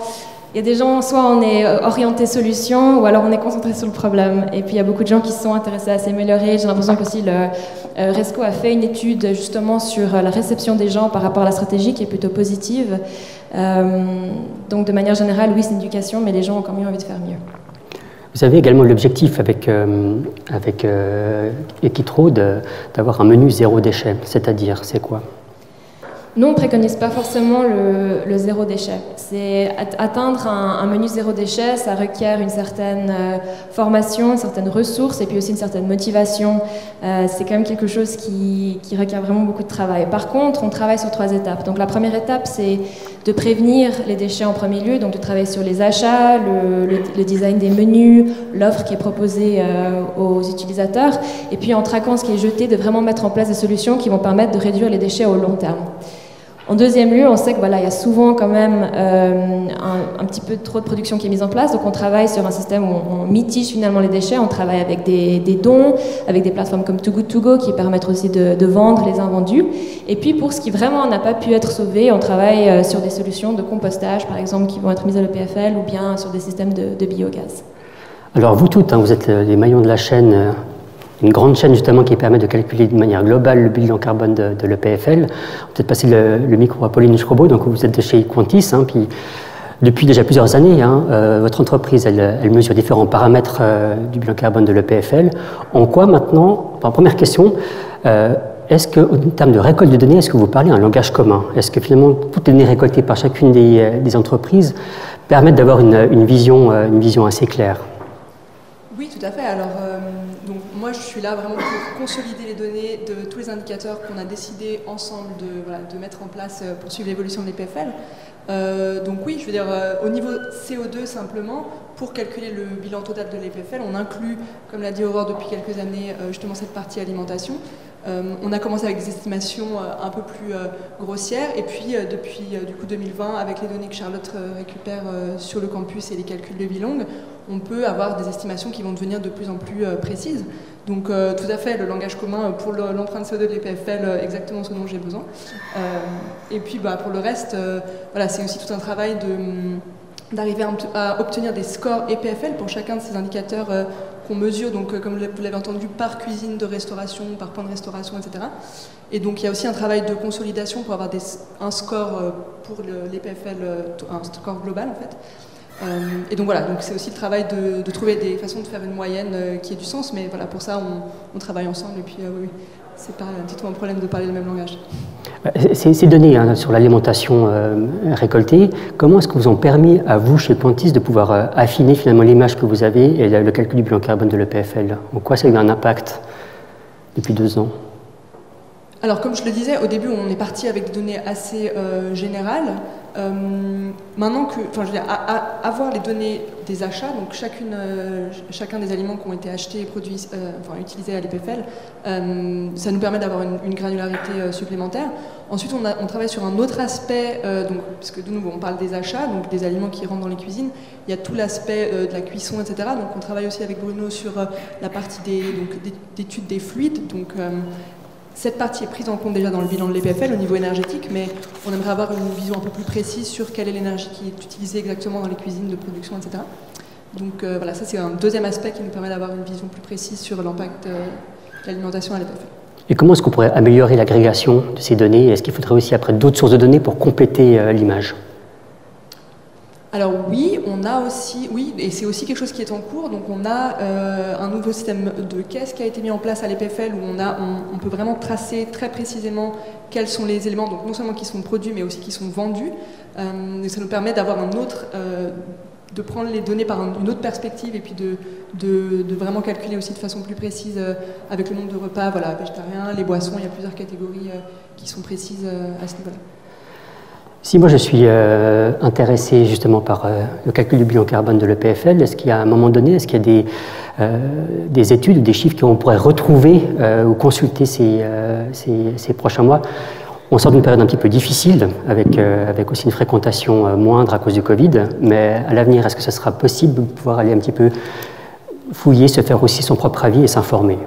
Speaker 7: il y a des gens, soit on est orienté solution, ou alors on est concentré sur le problème. Et puis il y a beaucoup de gens qui se sont intéressés à s'améliorer. J'ai l'impression qu'aussi le Resco a fait une étude justement sur la réception des gens par rapport à la stratégie qui est plutôt positive. Donc de manière générale, oui, c'est une éducation, mais les gens ont quand même envie de faire mieux.
Speaker 1: Vous avez également l'objectif avec Equitro d'avoir un menu zéro déchet, c'est-à-dire, c'est quoi?
Speaker 7: Nous, on ne préconise pas forcément le zéro déchet. C'est atteindre un menu zéro déchet, ça requiert une certaine formation, une certaine ressource et puis aussi une certaine motivation. C'est quand même quelque chose qui requiert vraiment beaucoup de travail. Par contre, on travaille sur 3 étapes. Donc la première étape, c'est de prévenir les déchets en premier lieu, donc de travailler sur les achats, le design des menus, l'offre qui est proposée aux utilisateurs, et puis en traquant ce qui est jeté, de vraiment mettre en place des solutions qui vont permettre de réduire les déchets au long terme. En deuxième lieu, on sait que voilà, il y a souvent quand même un petit peu trop de production qui est mise en place, donc on travaille sur un système où on mitige finalement les déchets, on travaille avec des dons, avec des plateformes comme Too Good To Go qui permettent aussi de vendre les invendus. Et puis pour ce qui vraiment n'a pas pu être sauvé, on travaille sur des solutions de compostage par exemple qui vont être mises à l'EPFL ou bien sur des systèmes de biogaz. Alors vous toutes, hein, vous êtes les maillons de la chaîne, une grande chaîne justement qui permet de calculer de manière globale le bilan carbone de l'EPFL. On va peut-être passer le micro à Pauline Schrobo, donc vous êtes de chez Quantis, hein, puis depuis déjà plusieurs années, hein, votre entreprise elle mesure différents paramètres du bilan carbone de l'EPFL. En quoi maintenant, enfin, première question, est-ce qu'en termes de récolte de données, est-ce que vous parlez un langage commun? Est-ce que finalement toutes les données récoltées par chacune des entreprises permettent d'avoir une vision assez claire?
Speaker 8: Oui, tout à fait. Alors, donc, moi, je suis là vraiment pour consolider les données de tous les indicateurs qu'on a décidé ensemble de mettre en place pour suivre l'évolution de l'EPFL. Donc oui, je veux dire, au niveau CO2 simplement, pour calculer le bilan total de l'EPFL, on inclut, comme l'a dit Aurore depuis quelques années, justement cette partie alimentation. On a commencé avec des estimations un peu plus grossières, et puis depuis du coup 2020, avec les données que Charlotte récupère sur le campus et les calculs de Bilong, on peut avoir des estimations qui vont devenir de plus en plus précises. Donc tout à fait, le langage commun pour l'empreinte CO2 de l'EPFL, exactement ce dont j'ai besoin. Et puis pour le reste, voilà, c'est aussi tout un travail d'arriver à obtenir des scores EPFL pour chacun de ces indicateurs qu'on mesure, donc comme vous l'avez entendu, par cuisine de restauration, par point de restauration, etc. Et donc il y a aussi un travail de consolidation pour avoir un score pour l'EPFL, un score global en fait. Et donc voilà, donc c'est aussi le travail de trouver des façons de faire une moyenne qui ait du sens, mais voilà, pour ça on travaille ensemble, et puis oui, c'est pas du tout un problème de parler le même langage.
Speaker 1: Ces données hein, sur l'alimentation récoltée, comment est-ce que vous ont permis à vous, chez Quantis, de pouvoir affiner finalement l'image que vous avez et le calcul du bilan carbone de l'EPFL? En quoi ça a eu un impact depuis 2 ans?
Speaker 8: Alors comme je le disais, au début on est parti avec des données assez générales. Maintenant que, enfin, je veux dire, avoir les données des achats, donc chacun des aliments qui ont été achetés et produits, enfin utilisés à l'EPFL, ça nous permet d'avoir une granularité supplémentaire. Ensuite, on travaille sur un autre aspect, donc, parce que de nouveau on parle des achats, donc des aliments qui rentrent dans les cuisines. Il y a tout l'aspect de la cuisson, etc. Donc on travaille aussi avec Bruno sur la partie d'études des fluides. Donc, cette partie est prise en compte déjà dans le bilan de l'EPFL au niveau énergétique, mais on aimerait avoir une vision un peu plus précise sur quelle est l'énergie qui est utilisée exactement dans les cuisines de production, etc. Donc voilà, ça c'est un deuxième aspect qui nous permet d'avoir une vision plus précise sur l'impact de l'alimentation à l'EPFL. Et comment est-ce qu'on pourrait améliorer l'agrégation de ces données? Est-ce qu'il faudrait aussi après d'autres sources de données pour compléter l'image? Alors oui, on a aussi, oui, et c'est aussi quelque chose qui est en cours, donc on a un nouveau système de caisse qui a été mis en place à l'EPFL où on peut vraiment tracer très précisément quels sont les éléments, donc non seulement qui sont produits mais aussi qui sont vendus. Et ça nous permet d'avoir de prendre les données par une autre perspective et puis de vraiment calculer aussi de façon plus précise avec le nombre de repas, voilà, végétariens, les boissons, il y a plusieurs catégories qui sont précises à ce niveau-là.
Speaker 1: Si moi je suis intéressé justement par le calcul du bilan carbone de l'EPFL, est-ce qu'il y a à un moment donné, est-ce qu'il y a des études ou des chiffres qu'on pourrait retrouver ou consulter ces prochains mois? On sort d'une période un petit peu difficile, avec aussi une fréquentation moindre à cause du Covid, mais à l'avenir, est-ce que ce sera possible de pouvoir aller un petit peu fouiller, se faire aussi son propre avis et s'informer?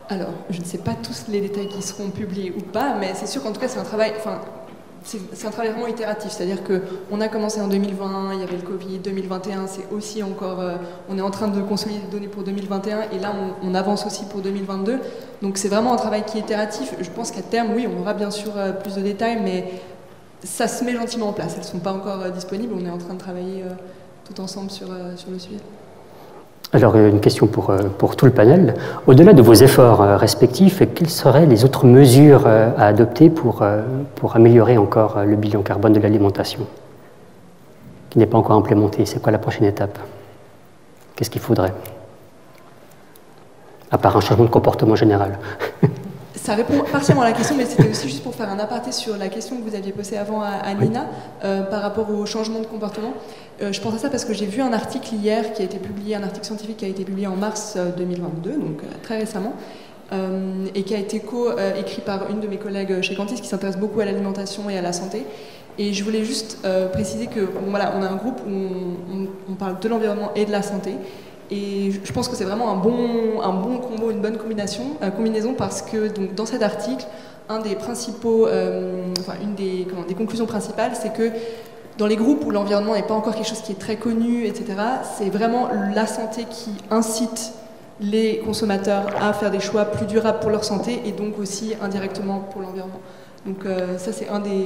Speaker 8: Alors, je ne sais pas tous les détails qui seront publiés ou pas, mais c'est sûr qu'en tout cas, c'est un travail... C'est un travail vraiment itératif, c'est-à-dire qu'on a commencé en 2020, il y avait le Covid, 2021, c'est aussi encore... on est en train de consolider des données pour 2021, et là, on avance aussi pour 2022. Donc c'est vraiment un travail qui est itératif. Je pense qu'à terme, oui, on aura bien sûr plus de détails, mais ça se met gentiment en place. Elles ne sont pas encore disponibles, on est en train de travailler tout ensemble sur le sujet.
Speaker 1: Alors, une question pour tout le panel. Au-delà de vos efforts respectifs, quelles seraient les autres mesures à adopter pour améliorer encore le bilan carbone de l'alimentation qui n'est pas encore implémenté? C'est quoi la prochaine étape? Qu'est-ce qu'il faudrait? À part un changement de comportement général.
Speaker 8: Ça répond partiellement à la question, mais c'était aussi juste pour faire un aparté sur la question que vous aviez posée avant à Nina, par rapport au changement de comportement. Je pense à ça parce que j'ai vu un article hier qui a été publié, un article scientifique qui a été publié en mars 2022, donc très récemment, et qui a été écrit par une de mes collègues chez Cantis qui s'intéresse beaucoup à l'alimentation et à la santé. Et je voulais juste préciser que voilà, on a un groupe où on parle de l'environnement et de la santé. Et je pense que c'est vraiment un bon combo, une bonne combinaison parce que donc, dans cet article, une des conclusions principales, c'est que dans les groupes où l'environnement n'est pas encore quelque chose qui est très connu, etc., c'est vraiment la santé qui incite les consommateurs à faire des choix plus durables pour leur santé et donc aussi indirectement pour l'environnement. Donc ça, c'est un des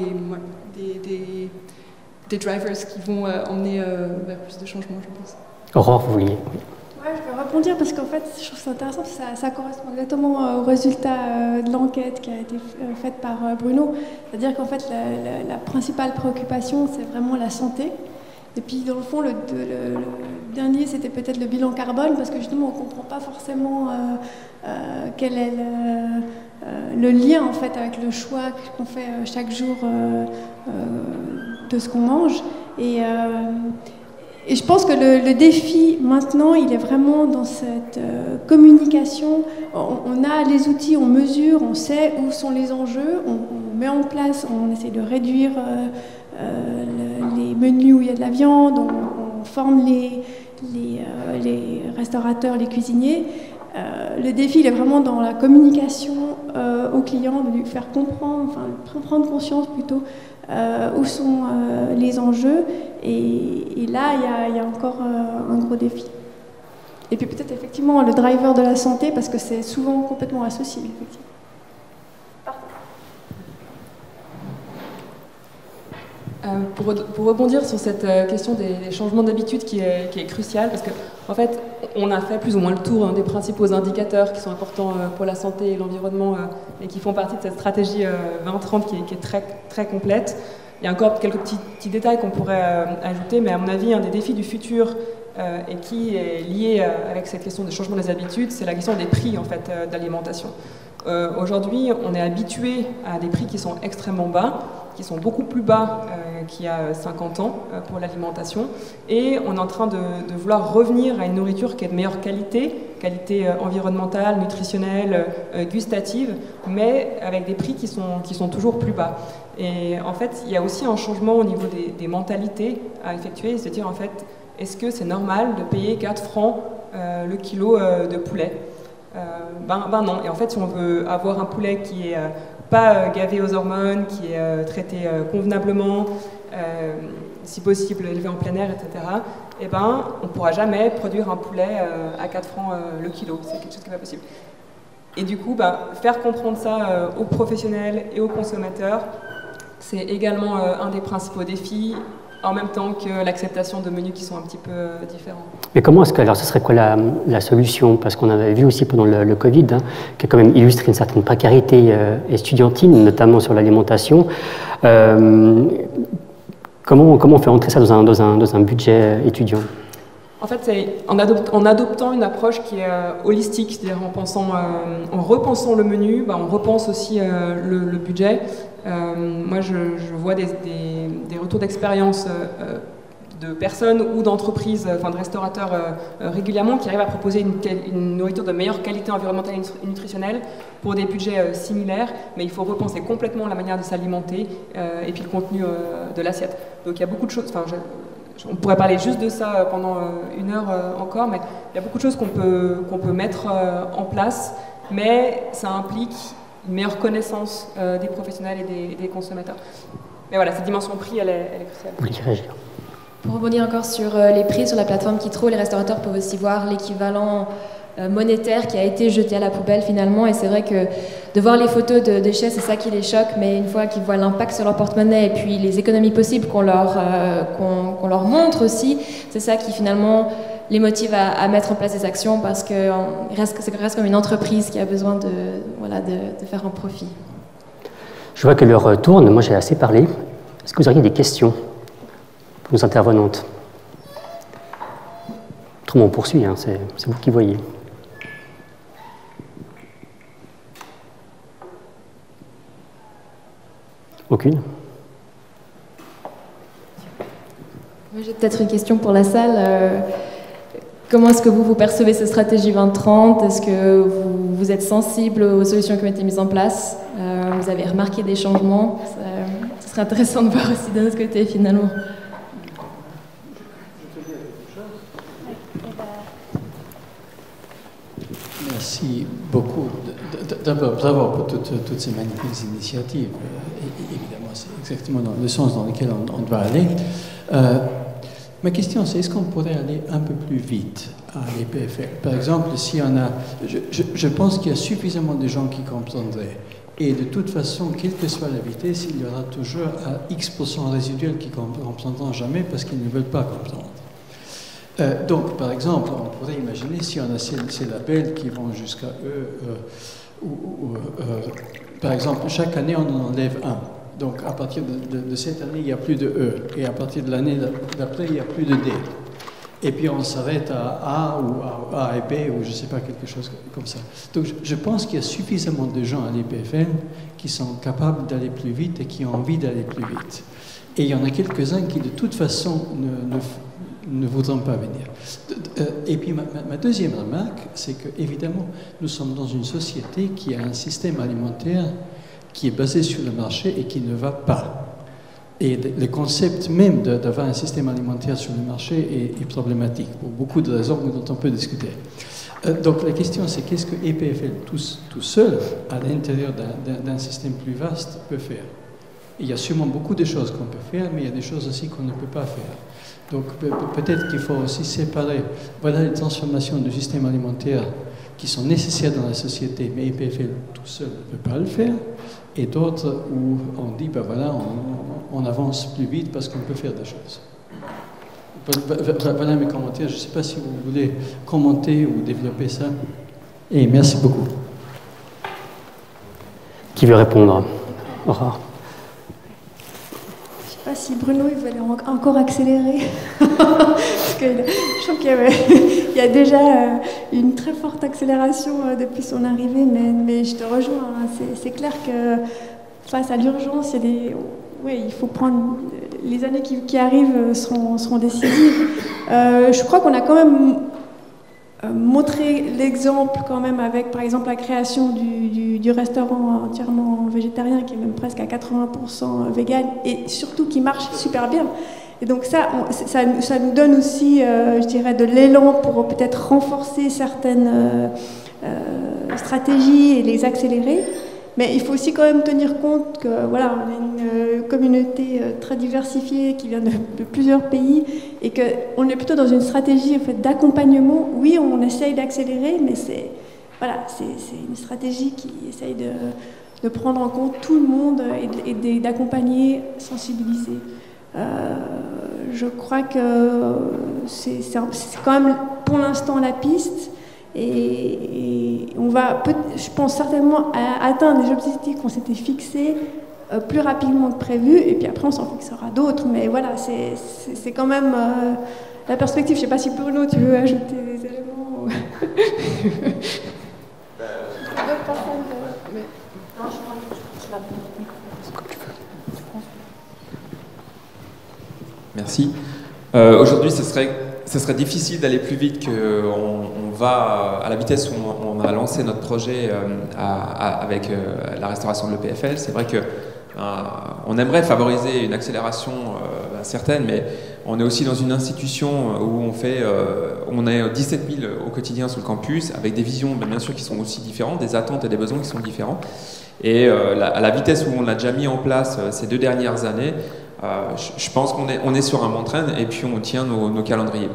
Speaker 8: drivers qui vont emmener vers plus de changements, je pense.
Speaker 1: Aurore, vous vouliez?
Speaker 4: Ouais, je vais rebondir parce qu'en fait, je trouve ça intéressant parce que ça correspond exactement au résultat de l'enquête qui a été faite par Bruno. C'est-à-dire qu'en fait, la principale préoccupation, c'est vraiment la santé. Et puis, dans le fond, le dernier, c'était peut-être le bilan carbone parce que justement, on ne comprend pas forcément quel est le lien en fait avec le choix qu'on fait chaque jour de ce qu'on mange. Et je pense que le défi maintenant, il est vraiment dans cette communication. On a les outils, on mesure, on sait où sont les enjeux, on met en place, on essaie de réduire les menus où il y a de la viande, on forme les restaurateurs, les cuisiniers. Le défi, il est vraiment dans la communication aux clients, de lui faire comprendre, enfin prendre conscience plutôt où sont les enjeux. Et là, il y a encore un gros défi. Et puis peut-être effectivement le driver de la santé, parce que c'est souvent complètement associé, effectivement.
Speaker 6: Pour rebondir sur cette question des changements d'habitude qui est cruciale, parce qu'en fait, on a fait plus ou moins le tour des principaux indicateurs qui sont importants pour la santé et l'environnement et qui font partie de cette stratégie 2030 qui est très, très complète. Il y a encore quelques petits détails qu'on pourrait ajouter, mais à mon avis, un des défis du futur et qui est lié avec cette question des changements des habitudes, c'est la question des prix en fait, d'alimentation. Aujourd'hui, on est habitué à des prix qui sont extrêmement bas, qui sont beaucoup plus bas qu'il y a 50 ans pour l'alimentation, et on est en train de vouloir revenir à une nourriture qui est de meilleure qualité environnementale, nutritionnelle, gustative, mais avec des prix qui sont toujours plus bas. Et en fait, il y a aussi un changement au niveau des mentalités à effectuer, c'est-à-dire en fait, est-ce que c'est normal de payer 4 francs le kilo de poulet? Ben non. Et en fait, si on veut avoir un poulet qui est pas gavé aux hormones, qui est traité convenablement, si possible élevé en plein air, etc., eh ben, on ne pourra jamais produire un poulet à 4 francs le kilo. C'est quelque chose qui n'est pas possible. Et du coup, faire comprendre ça aux professionnels et aux consommateurs, c'est également un des principaux défis, en même temps que l'acceptation de menus qui sont un petit peu différents. Mais comment est-ce que, alors ce serait quoi la solution? Parce qu'on avait vu aussi pendant le Covid, qui a quand même illustré une certaine précarité estudiantine, notamment sur l'alimentation. Comment on fait entrer ça dans un budget étudiant? En fait, c'est en adoptant une approche qui est holistique, c'est-à-dire en repensant le menu, on repense aussi le budget. Moi, je vois des retours d'expérience de personnes ou d'entreprises, enfin de restaurateurs régulièrement qui arrivent à proposer une nourriture de meilleure qualité environnementale et nutritionnelle pour des budgets similaires, mais il faut repenser complètement la manière de s'alimenter et puis le contenu de l'assiette. Donc il y a beaucoup de choses, on pourrait parler juste de ça pendant une heure encore, mais il y a beaucoup de choses qu'on peut mettre en place, mais ça implique une meilleure connaissance des professionnels et des consommateurs. Mais voilà, cette dimension prix, elle est cruciale.
Speaker 1: Vous voulez réagir ?
Speaker 7: Pour rebondir encore sur les prix sur la plateforme Kitro, les restaurateurs peuvent aussi voir l'équivalent monétaire qui a été jeté à la poubelle finalement, et c'est vrai que de voir les photos de déchets, c'est ça qui les choque, mais une fois qu'ils voient l'impact sur leur porte-monnaie et puis les économies possibles qu'on leur montre aussi, c'est ça qui finalement les motive à mettre en place des actions, parce que ça reste comme une entreprise qui a besoin de faire un profit.
Speaker 1: Je vois que l'heure tourne, moi j'ai assez parlé. Est-ce que vous auriez des questions pour nos intervenantes? Autrement on poursuit, hein, c'est vous qui voyez. Aucune?
Speaker 7: J'ai peut-être une question pour la salle. Comment est-ce que vous percevez cette stratégie 2030? Est-ce que vous êtes sensible aux solutions qui ont été mises en place? Vous avez remarqué des changements? Ce serait intéressant de voir aussi de notre côté finalement.
Speaker 9: Merci beaucoup. D'abord, bravo pour toutes ces magnifiques initiatives. Évidemment, c'est exactement dans le sens dans lequel on doit aller. Ma question, c'est est-ce qu'on pourrait aller un peu plus vite à l'EPFL? Par exemple, si on a... Je pense qu'il y a suffisamment de gens qui comprendraient. Et de toute façon, quelle que soit la vitesse, il y aura toujours un X% résiduel qui ne comprendront jamais parce qu'ils ne veulent pas comprendre. Donc, par exemple, on pourrait imaginer si on a ces labels qui vont jusqu'à E, par exemple, chaque année, on en enlève un. Donc, à partir de cette année, il n'y a plus de E. Et à partir de l'année d'après, il n'y a plus de D. Et puis, on s'arrête à A ou à A et B, ou je ne sais pas, quelque chose comme ça. Donc, je pense qu'il y a suffisamment de gens à l'EPFL qui sont capables d'aller plus vite et qui ont envie d'aller plus vite. Et il y en a quelques-uns qui, de toute façon, ne voudront pas venir. Et puis ma deuxième remarque, c'est qu'évidemment, nous sommes dans une société qui a un système alimentaire qui est basé sur le marché et qui ne va pas. Et le concept même d'avoir un système alimentaire sur le marché est problématique, pour beaucoup de raisons dont on peut discuter. Donc la question, c'est qu'est-ce que EPFL tout seul, à l'intérieur d'un système plus vaste, peut faire? Il y a sûrement beaucoup de choses qu'on peut faire, mais il y a des choses aussi qu'on ne peut pas faire. Donc peut-être qu'il faut aussi séparer, voilà les transformations du système alimentaire qui sont nécessaires dans la société, mais EPFL tout seul ne peut pas le faire, et d'autres où on dit, ben voilà, on avance plus vite parce qu'on peut faire des choses. Voilà mes commentaires, je ne sais pas si vous voulez commenter ou développer ça. Et merci beaucoup.
Speaker 1: Qui veut répondre? Aurore.
Speaker 4: Je ne sais pas si Bruno il veut encore accélérer. Parce que je trouve qu'il y a déjà une très forte accélération depuis son arrivée, mais je te rejoins. Hein. C'est clair que face à l'urgence, il faut prendre... Les années qui arrivent seront décisives. Je crois qu'on a quand même montré l'exemple quand même avec, par exemple, la création du restaurant entièrement végétarien, qui est même presque à 80% vegan, et surtout qui marche super bien. Et donc ça nous donne aussi, je dirais, de l'élan pour peut-être renforcer certaines stratégies et les accélérer. Mais il faut aussi quand même tenir compte que voilà, on est une communauté très diversifiée qui vient de plusieurs pays et qu'on est plutôt dans une stratégie en fait, d'accompagnement. Oui, on essaye d'accélérer, mais c'est une stratégie qui essaye de prendre en compte tout le monde et d'accompagner, sensibiliser. Je crois que c'est quand même pour l'instant la piste. Et on va, je pense certainement, atteindre les objectifs qu'on s'était fixés plus rapidement que prévu, et puis après on s'en fixera d'autres, mais voilà, c'est quand même la perspective. Je ne sais pas si Bruno, tu veux ajouter des éléments.
Speaker 10: Merci. Aujourd'hui, ce serait difficile d'aller plus vite qu'on va à la vitesse où on a lancé notre projet avec la restauration de l'EPFL. C'est vrai que on aimerait favoriser une accélération certaine, mais on est aussi dans une institution où on est 17 000 au quotidien sur le campus, avec des visions bien sûr qui sont aussi différentes, des attentes et des besoins qui sont différents. Et à la vitesse où on l'a déjà mis en place ces 2 dernières années, je pense qu'on est sur un bon train et puis on tient nos calendriers.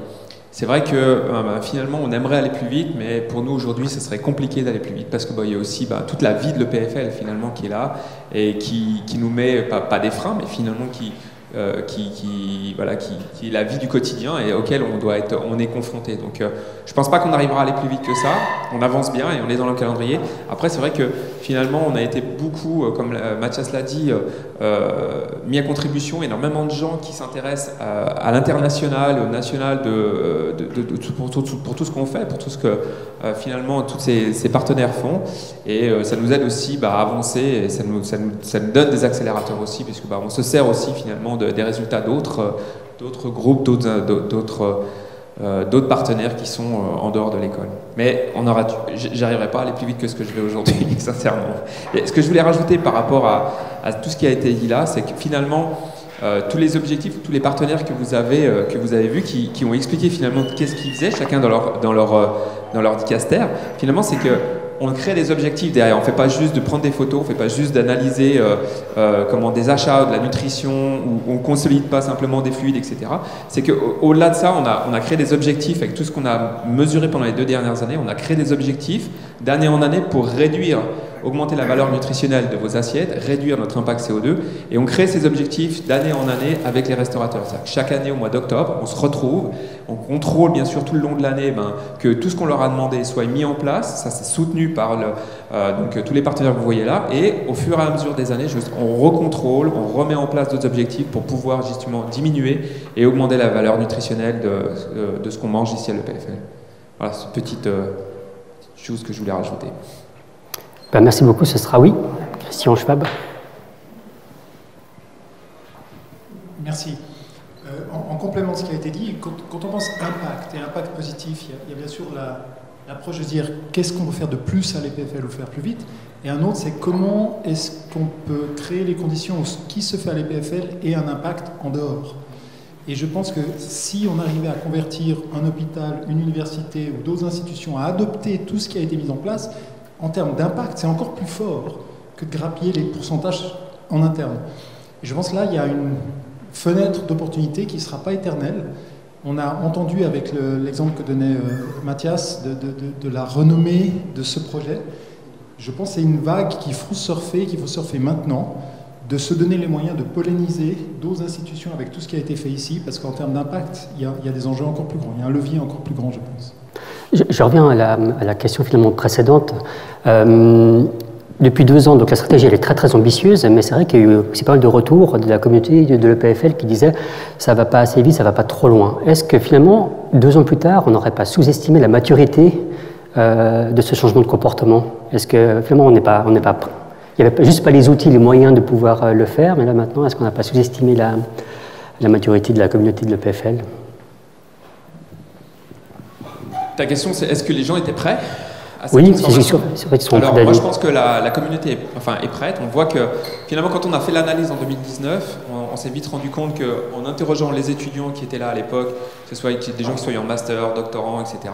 Speaker 10: C'est vrai que finalement on aimerait aller plus vite, mais pour nous aujourd'hui ce serait compliqué d'aller plus vite parce que il y a aussi toute la vie de l'EPFL finalement qui est là et qui nous met pas des freins, mais finalement qui est la vie du quotidien et auquel on est confronté. Donc je pense pas qu'on arrivera à aller plus vite que ça. On avance bien et on est dans le calendrier. Après c'est vrai que finalement on a été beaucoup, comme Mathias l'a dit, mis à contribution énormément de gens qui s'intéressent à l'international, au national pour tout ce qu'on fait, pour tout ce que finalement tous ces partenaires font. Et ça nous aide aussi à avancer et ça nous donne des accélérateurs aussi, puisque on se sert aussi finalement des résultats d'autres groupes, d'autres partenaires qui sont en dehors de l'école. Mais j'arriverai pas à aller plus vite que ce que je vais aujourd'hui, sincèrement. Et ce que je voulais rajouter par rapport à tout ce qui a été dit là, c'est que finalement, tous les objectifs, tous les partenaires que vous avez vus, qui ont expliqué finalement qu'est-ce qu'ils faisaient, chacun dans leur dicaster, finalement c'est que on crée des objectifs derrière. On ne fait pas juste de prendre des photos, on ne fait pas juste d'analyser des achats, de la nutrition, ou on ne consolide pas simplement des fluides, etc. C'est qu'au-delà de ça, on a créé des objectifs avec tout ce qu'on a mesuré pendant les 2 dernières années. On a créé des objectifs d'année en année pour augmenter la valeur nutritionnelle de vos assiettes, réduire notre impact CO2, et on crée ces objectifs d'année en année avec les restaurateurs. C'est-à-dire que chaque année, au mois d'octobre, on se retrouve, on contrôle bien sûr tout le long de l'année que tout ce qu'on leur a demandé soit mis en place. Ça, c'est soutenu par tous les partenaires que vous voyez là, et au fur et à mesure des années, on recontrôle, on remet en place d'autres objectifs pour pouvoir justement diminuer et augmenter la valeur nutritionnelle de ce qu'on mange ici à l'EPFL. Voilà, c'est une petite chose que je voulais rajouter.
Speaker 1: Merci beaucoup, ce sera oui. Christian Schwab.
Speaker 11: Merci. En complément de ce qui a été dit, quand on pense impact et impact positif, il y a bien sûr l'approche de dire qu'est-ce qu'on peut faire de plus à l'EPFL ou faire plus vite, et un autre c'est comment est-ce qu'on peut créer les conditions où ce qui se fait à l'EPFL ait un impact en dehors. Et je pense que si on arrivait à convertir un hôpital, une université ou d'autres institutions à adopter tout ce qui a été mis en place, en termes d'impact, c'est encore plus fort que de grappiller les pourcentages en interne. Et je pense que là, il y a une fenêtre d'opportunité qui ne sera pas éternelle. On a entendu avec l'exemple que donnait Mathias de la renommée de ce projet. Je pense que c'est une vague qu'il faut surfer maintenant, de se donner les moyens de polliniser d'autres institutions avec tout ce qui a été fait ici, parce qu'en termes d'impact, il y a des enjeux encore plus grands, il y a un levier encore plus grand, je pense.
Speaker 1: Je reviens à la question finalement précédente. Depuis 2 ans, donc la stratégie elle est très très ambitieuse, mais c'est vrai qu'il y a eu aussi pas mal de retours de la communauté de l'EPFL qui disait ça va pas assez vite, ça va pas trop loin. Est-ce que finalement, 2 ans plus tard, on n'aurait pas sous-estimé la maturité de ce changement de comportement? Est-ce que finalement il n'y avait juste pas les outils, les moyens de pouvoir le faire, mais là maintenant, est-ce qu'on n'a pas sous-estimé la maturité de la communauté de l'EPFL?
Speaker 10: Ta question, c'est est-ce que les gens étaient prêts à cette
Speaker 1: Oui,
Speaker 10: transformation ?
Speaker 1: c'est vrai qu'ils sont prêts.
Speaker 10: Alors, moi, je pense que la communauté est prête. On voit que, finalement, quand on a fait l'analyse en 2019, on s'est vite rendu compte qu'en interrogeant les étudiants qui étaient là à l'époque, que ce soit des gens qui soient en master, doctorants, etc.,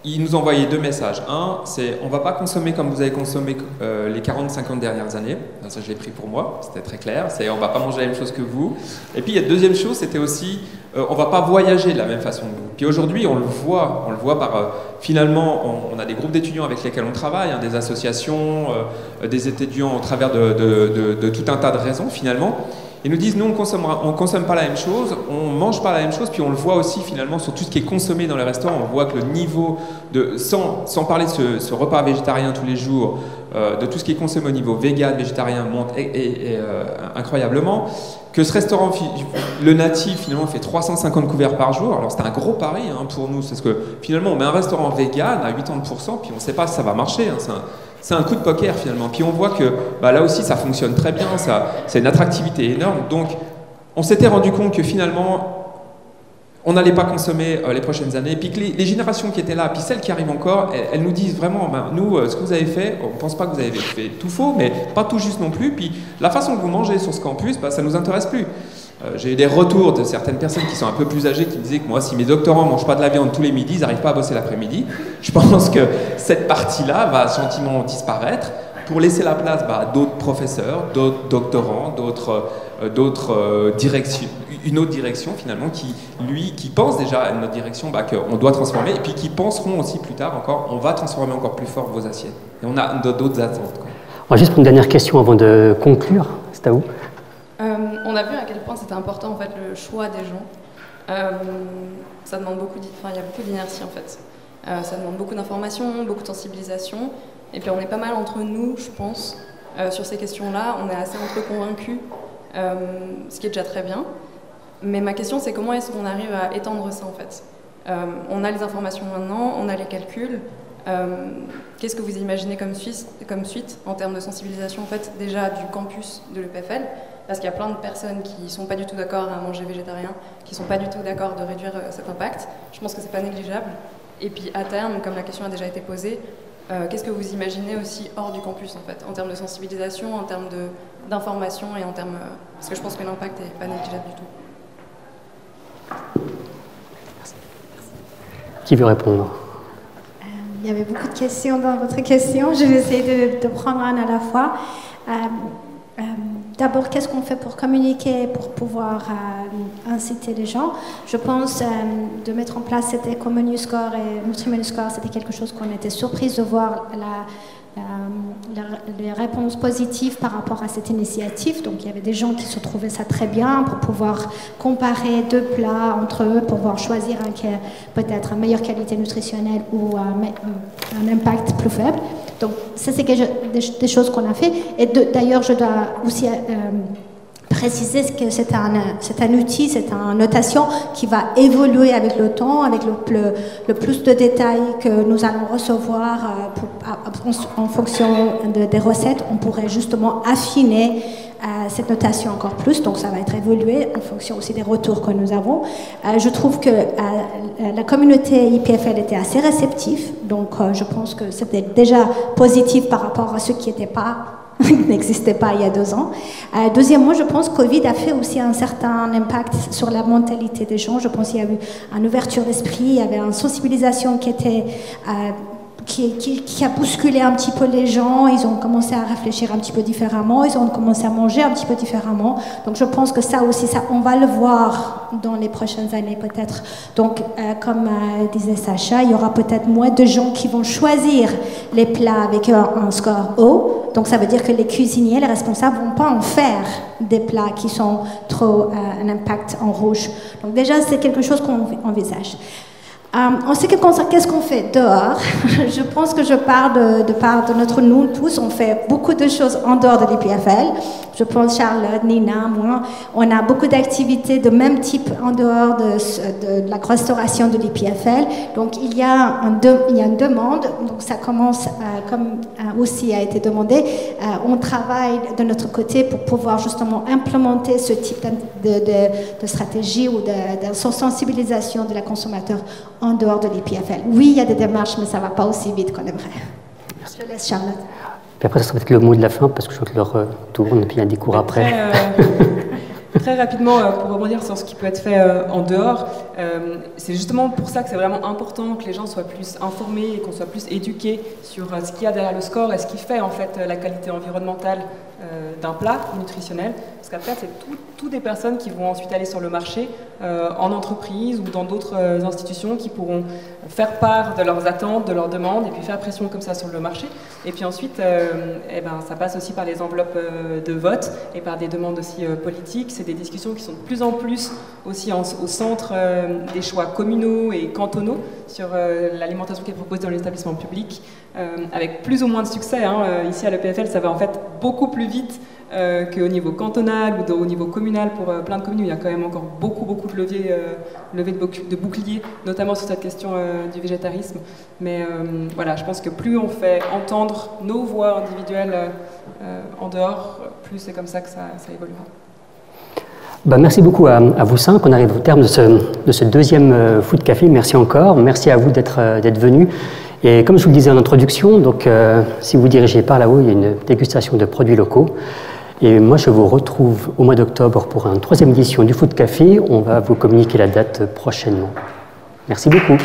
Speaker 10: ils nous envoyaient 2 messages. Un, c'est on ne va pas consommer comme vous avez consommé les 40-50 dernières années. Ça, je l'ai pris pour moi, c'était très clair. C'est on ne va pas manger la même chose que vous. Et puis, il y a la deuxième chose, c'était aussi on ne va pas voyager de la même façon que vous. Puis aujourd'hui, on le voit par finalement, on a des groupes d'étudiants avec lesquels on travaille, des associations, des étudiants au travers de tout un tas de raisons finalement. Ils nous disent, nous, on consomme pas la même chose, on mange pas la même chose, puis on le voit aussi finalement sur tout ce qui est consommé dans les restaurants. On voit que le niveau sans parler de ce repas végétarien tous les jours, de tout ce qui est consommé au niveau vegan, végétarien monte incroyablement. Que ce restaurant, le natif, finalement, fait 350 couverts par jour. Alors c'est un gros pari pour nous, parce que finalement, on met un restaurant vegan à 80%, puis on ne sait pas si ça va marcher. C'est un coup de poker finalement. Puis on voit que là aussi ça fonctionne très bien, c'est une attractivité énorme. Donc on s'était rendu compte que finalement, on n'allait pas consommer les prochaines années, puis que les générations qui étaient là, puis celles qui arrivent encore, elles nous disent vraiment, nous, ce que vous avez fait, on ne pense pas que vous avez fait tout faux, mais pas tout juste non plus, puis la façon que vous mangez sur ce campus, ça ne nous intéresse plus. J'ai eu des retours de certaines personnes qui sont un peu plus âgées qui me disaient que moi, si mes doctorants ne mangent pas de la viande tous les midis, ils n'arrivent pas à bosser l'après-midi. Je pense que cette partie-là va gentiment disparaître pour laisser la place à d'autres professeurs, d'autres doctorants, d'autres directions, une autre direction finalement qui pense déjà à notre direction qu'on doit transformer et puis qui penseront aussi plus tard encore, on va transformer encore plus fort vos assiettes. Et on a d'autres attentes.
Speaker 1: On va juste prendre une dernière question avant de conclure. C'est à vous.
Speaker 12: On a vu à quel point c'était important en fait le choix des gens. Ça demande beaucoup, il y a beaucoup d'inertie en fait. Ça demande beaucoup d'informations, beaucoup de sensibilisation. Et puis on est pas mal entre nous, je pense, sur ces questions-là. On est assez entre convaincus, ce qui est déjà très bien. Mais ma question c'est comment est-ce qu'on arrive à étendre ça en fait. On a les informations maintenant, on a les calculs. Qu'est-ce que vous imaginez comme suite en termes de sensibilisation en fait déjà du campus de l'EPFL? Parce qu'il y a plein de personnes qui ne sont pas du tout d'accord à manger végétarien, qui ne sont pas du tout d'accord de réduire cet impact. Je pense que c'est pas négligeable. Et puis à terme, comme la question a déjà été posée, qu'est-ce que vous imaginez aussi hors du campus en fait, en termes de sensibilisation, en termes d'information et en termes... parce que je pense que l'impact n'est pas négligeable du tout.
Speaker 1: Merci. Qui veut répondre?
Speaker 5: Il y avait beaucoup de questions dans votre question. Je vais essayer de prendre un à la fois. D'abord, qu'est-ce qu'on fait pour communiquer, pour pouvoir inciter les gens? Je pense de mettre en place cet Eco-Menu Score et Nutri-Menu Score, c'était quelque chose qu'on était surprise de voir les réponses positives par rapport à cette initiative. Donc il y avait des gens qui se trouvaient ça très bien pour pouvoir comparer deux plats entre eux, pour pouvoir choisir un qui a peut-être une meilleure qualité nutritionnelle ou un impact plus faible. Donc ça c'est des choses qu'on a fait. Et d'ailleurs je dois aussi préciser que c'est un outil, c'est une notation qui va évoluer avec le temps, avec le plus de détails que nous allons recevoir en fonction des recettes. On pourrait justement affiner cette notation encore plus, donc ça va être évolué en fonction aussi des retours que nous avons. Je trouve que la communauté IPFL était assez réceptive, donc je pense que c'était déjà positif par rapport à ceux qui n'existait pas il y a 2 ans. Deuxièmement, je pense que Covid a fait aussi un certain impact sur la mentalité des gens. Je pense qu'il y a eu une ouverture d'esprit, il y avait une sensibilisation qui était... Qui a bousculé un petit peu les gens. Ils ont commencé à réfléchir un petit peu différemment, ils ont commencé à manger un petit peu différemment. Donc je pense que ça aussi, on va le voir dans les prochaines années peut-être. Donc comme disait Sacha, il y aura peut-être moins de gens qui vont choisir les plats avec un score haut. Donc ça veut dire que les cuisiniers, les responsables vont pas en faire des plats qui sont trop un impact en rouge. Donc déjà c'est quelque chose qu'on envisage. En ce qui concerne qu'est-ce qu'on fait dehors, je pense que je parle de part de notre nous tous, on fait beaucoup de choses en dehors de l'IPFL. Je pense Charlotte, Nina, moi, on a beaucoup d'activités de même type en dehors de la restauration de l'IPFL. Donc il y a une demande, donc ça commence comme aussi a été demandé. On travaille de notre côté pour pouvoir justement implémenter ce type de stratégie ou de sensibilisation de la consommateur en dehors de l'IPFL. Oui, il y a des démarches, mais ça ne va pas aussi vite qu'on aimerait. Merci. Je laisse Charlotte.
Speaker 1: Puis après, ça sera peut-être le mot de la fin, parce que je crois que leur tourne, puis il y a des cours après.
Speaker 6: Très rapidement, pour rebondir sur ce qui peut être fait en dehors, c'est justement pour ça que c'est vraiment important que les gens soient plus informés et qu'on soit plus éduqués sur ce qu'il y a derrière le score et ce qui fait en fait la qualité environnementale d'un plat nutritionnel. Parce qu'après, c'est tout des personnes qui vont ensuite aller sur le marché, en entreprise ou dans d'autres institutions qui pourront faire part de leurs attentes, de leurs demandes et puis faire pression comme ça sur le marché. Et puis ensuite, ça passe aussi par les enveloppes de vote et par des demandes aussi politiques. C'est des discussions qui sont de plus en plus aussi au centre des choix communaux et cantonaux sur l'alimentation qui est proposée dans les établissements publics, avec plus ou moins de succès. Ici à l'EPFL, ça va en fait beaucoup plus vite qu'au niveau cantonal ou au niveau communal pour plein de communes. Il y a quand même encore beaucoup de leviers de boucliers, notamment sur cette question du végétarisme. Mais voilà, je pense que plus on fait entendre nos voix individuelles en dehors, plus c'est comme ça que ça évoluera.
Speaker 1: Merci beaucoup à vous cinq. On arrive au terme de ce deuxième Food Café. Merci encore. Merci à vous d'être venus. Et comme je vous le disais en introduction, donc, si vous dirigez par là-haut, il y a une dégustation de produits locaux. Et moi, je vous retrouve au mois d'octobre pour une 3e édition du Food Café. On va vous communiquer la date prochainement. Merci beaucoup.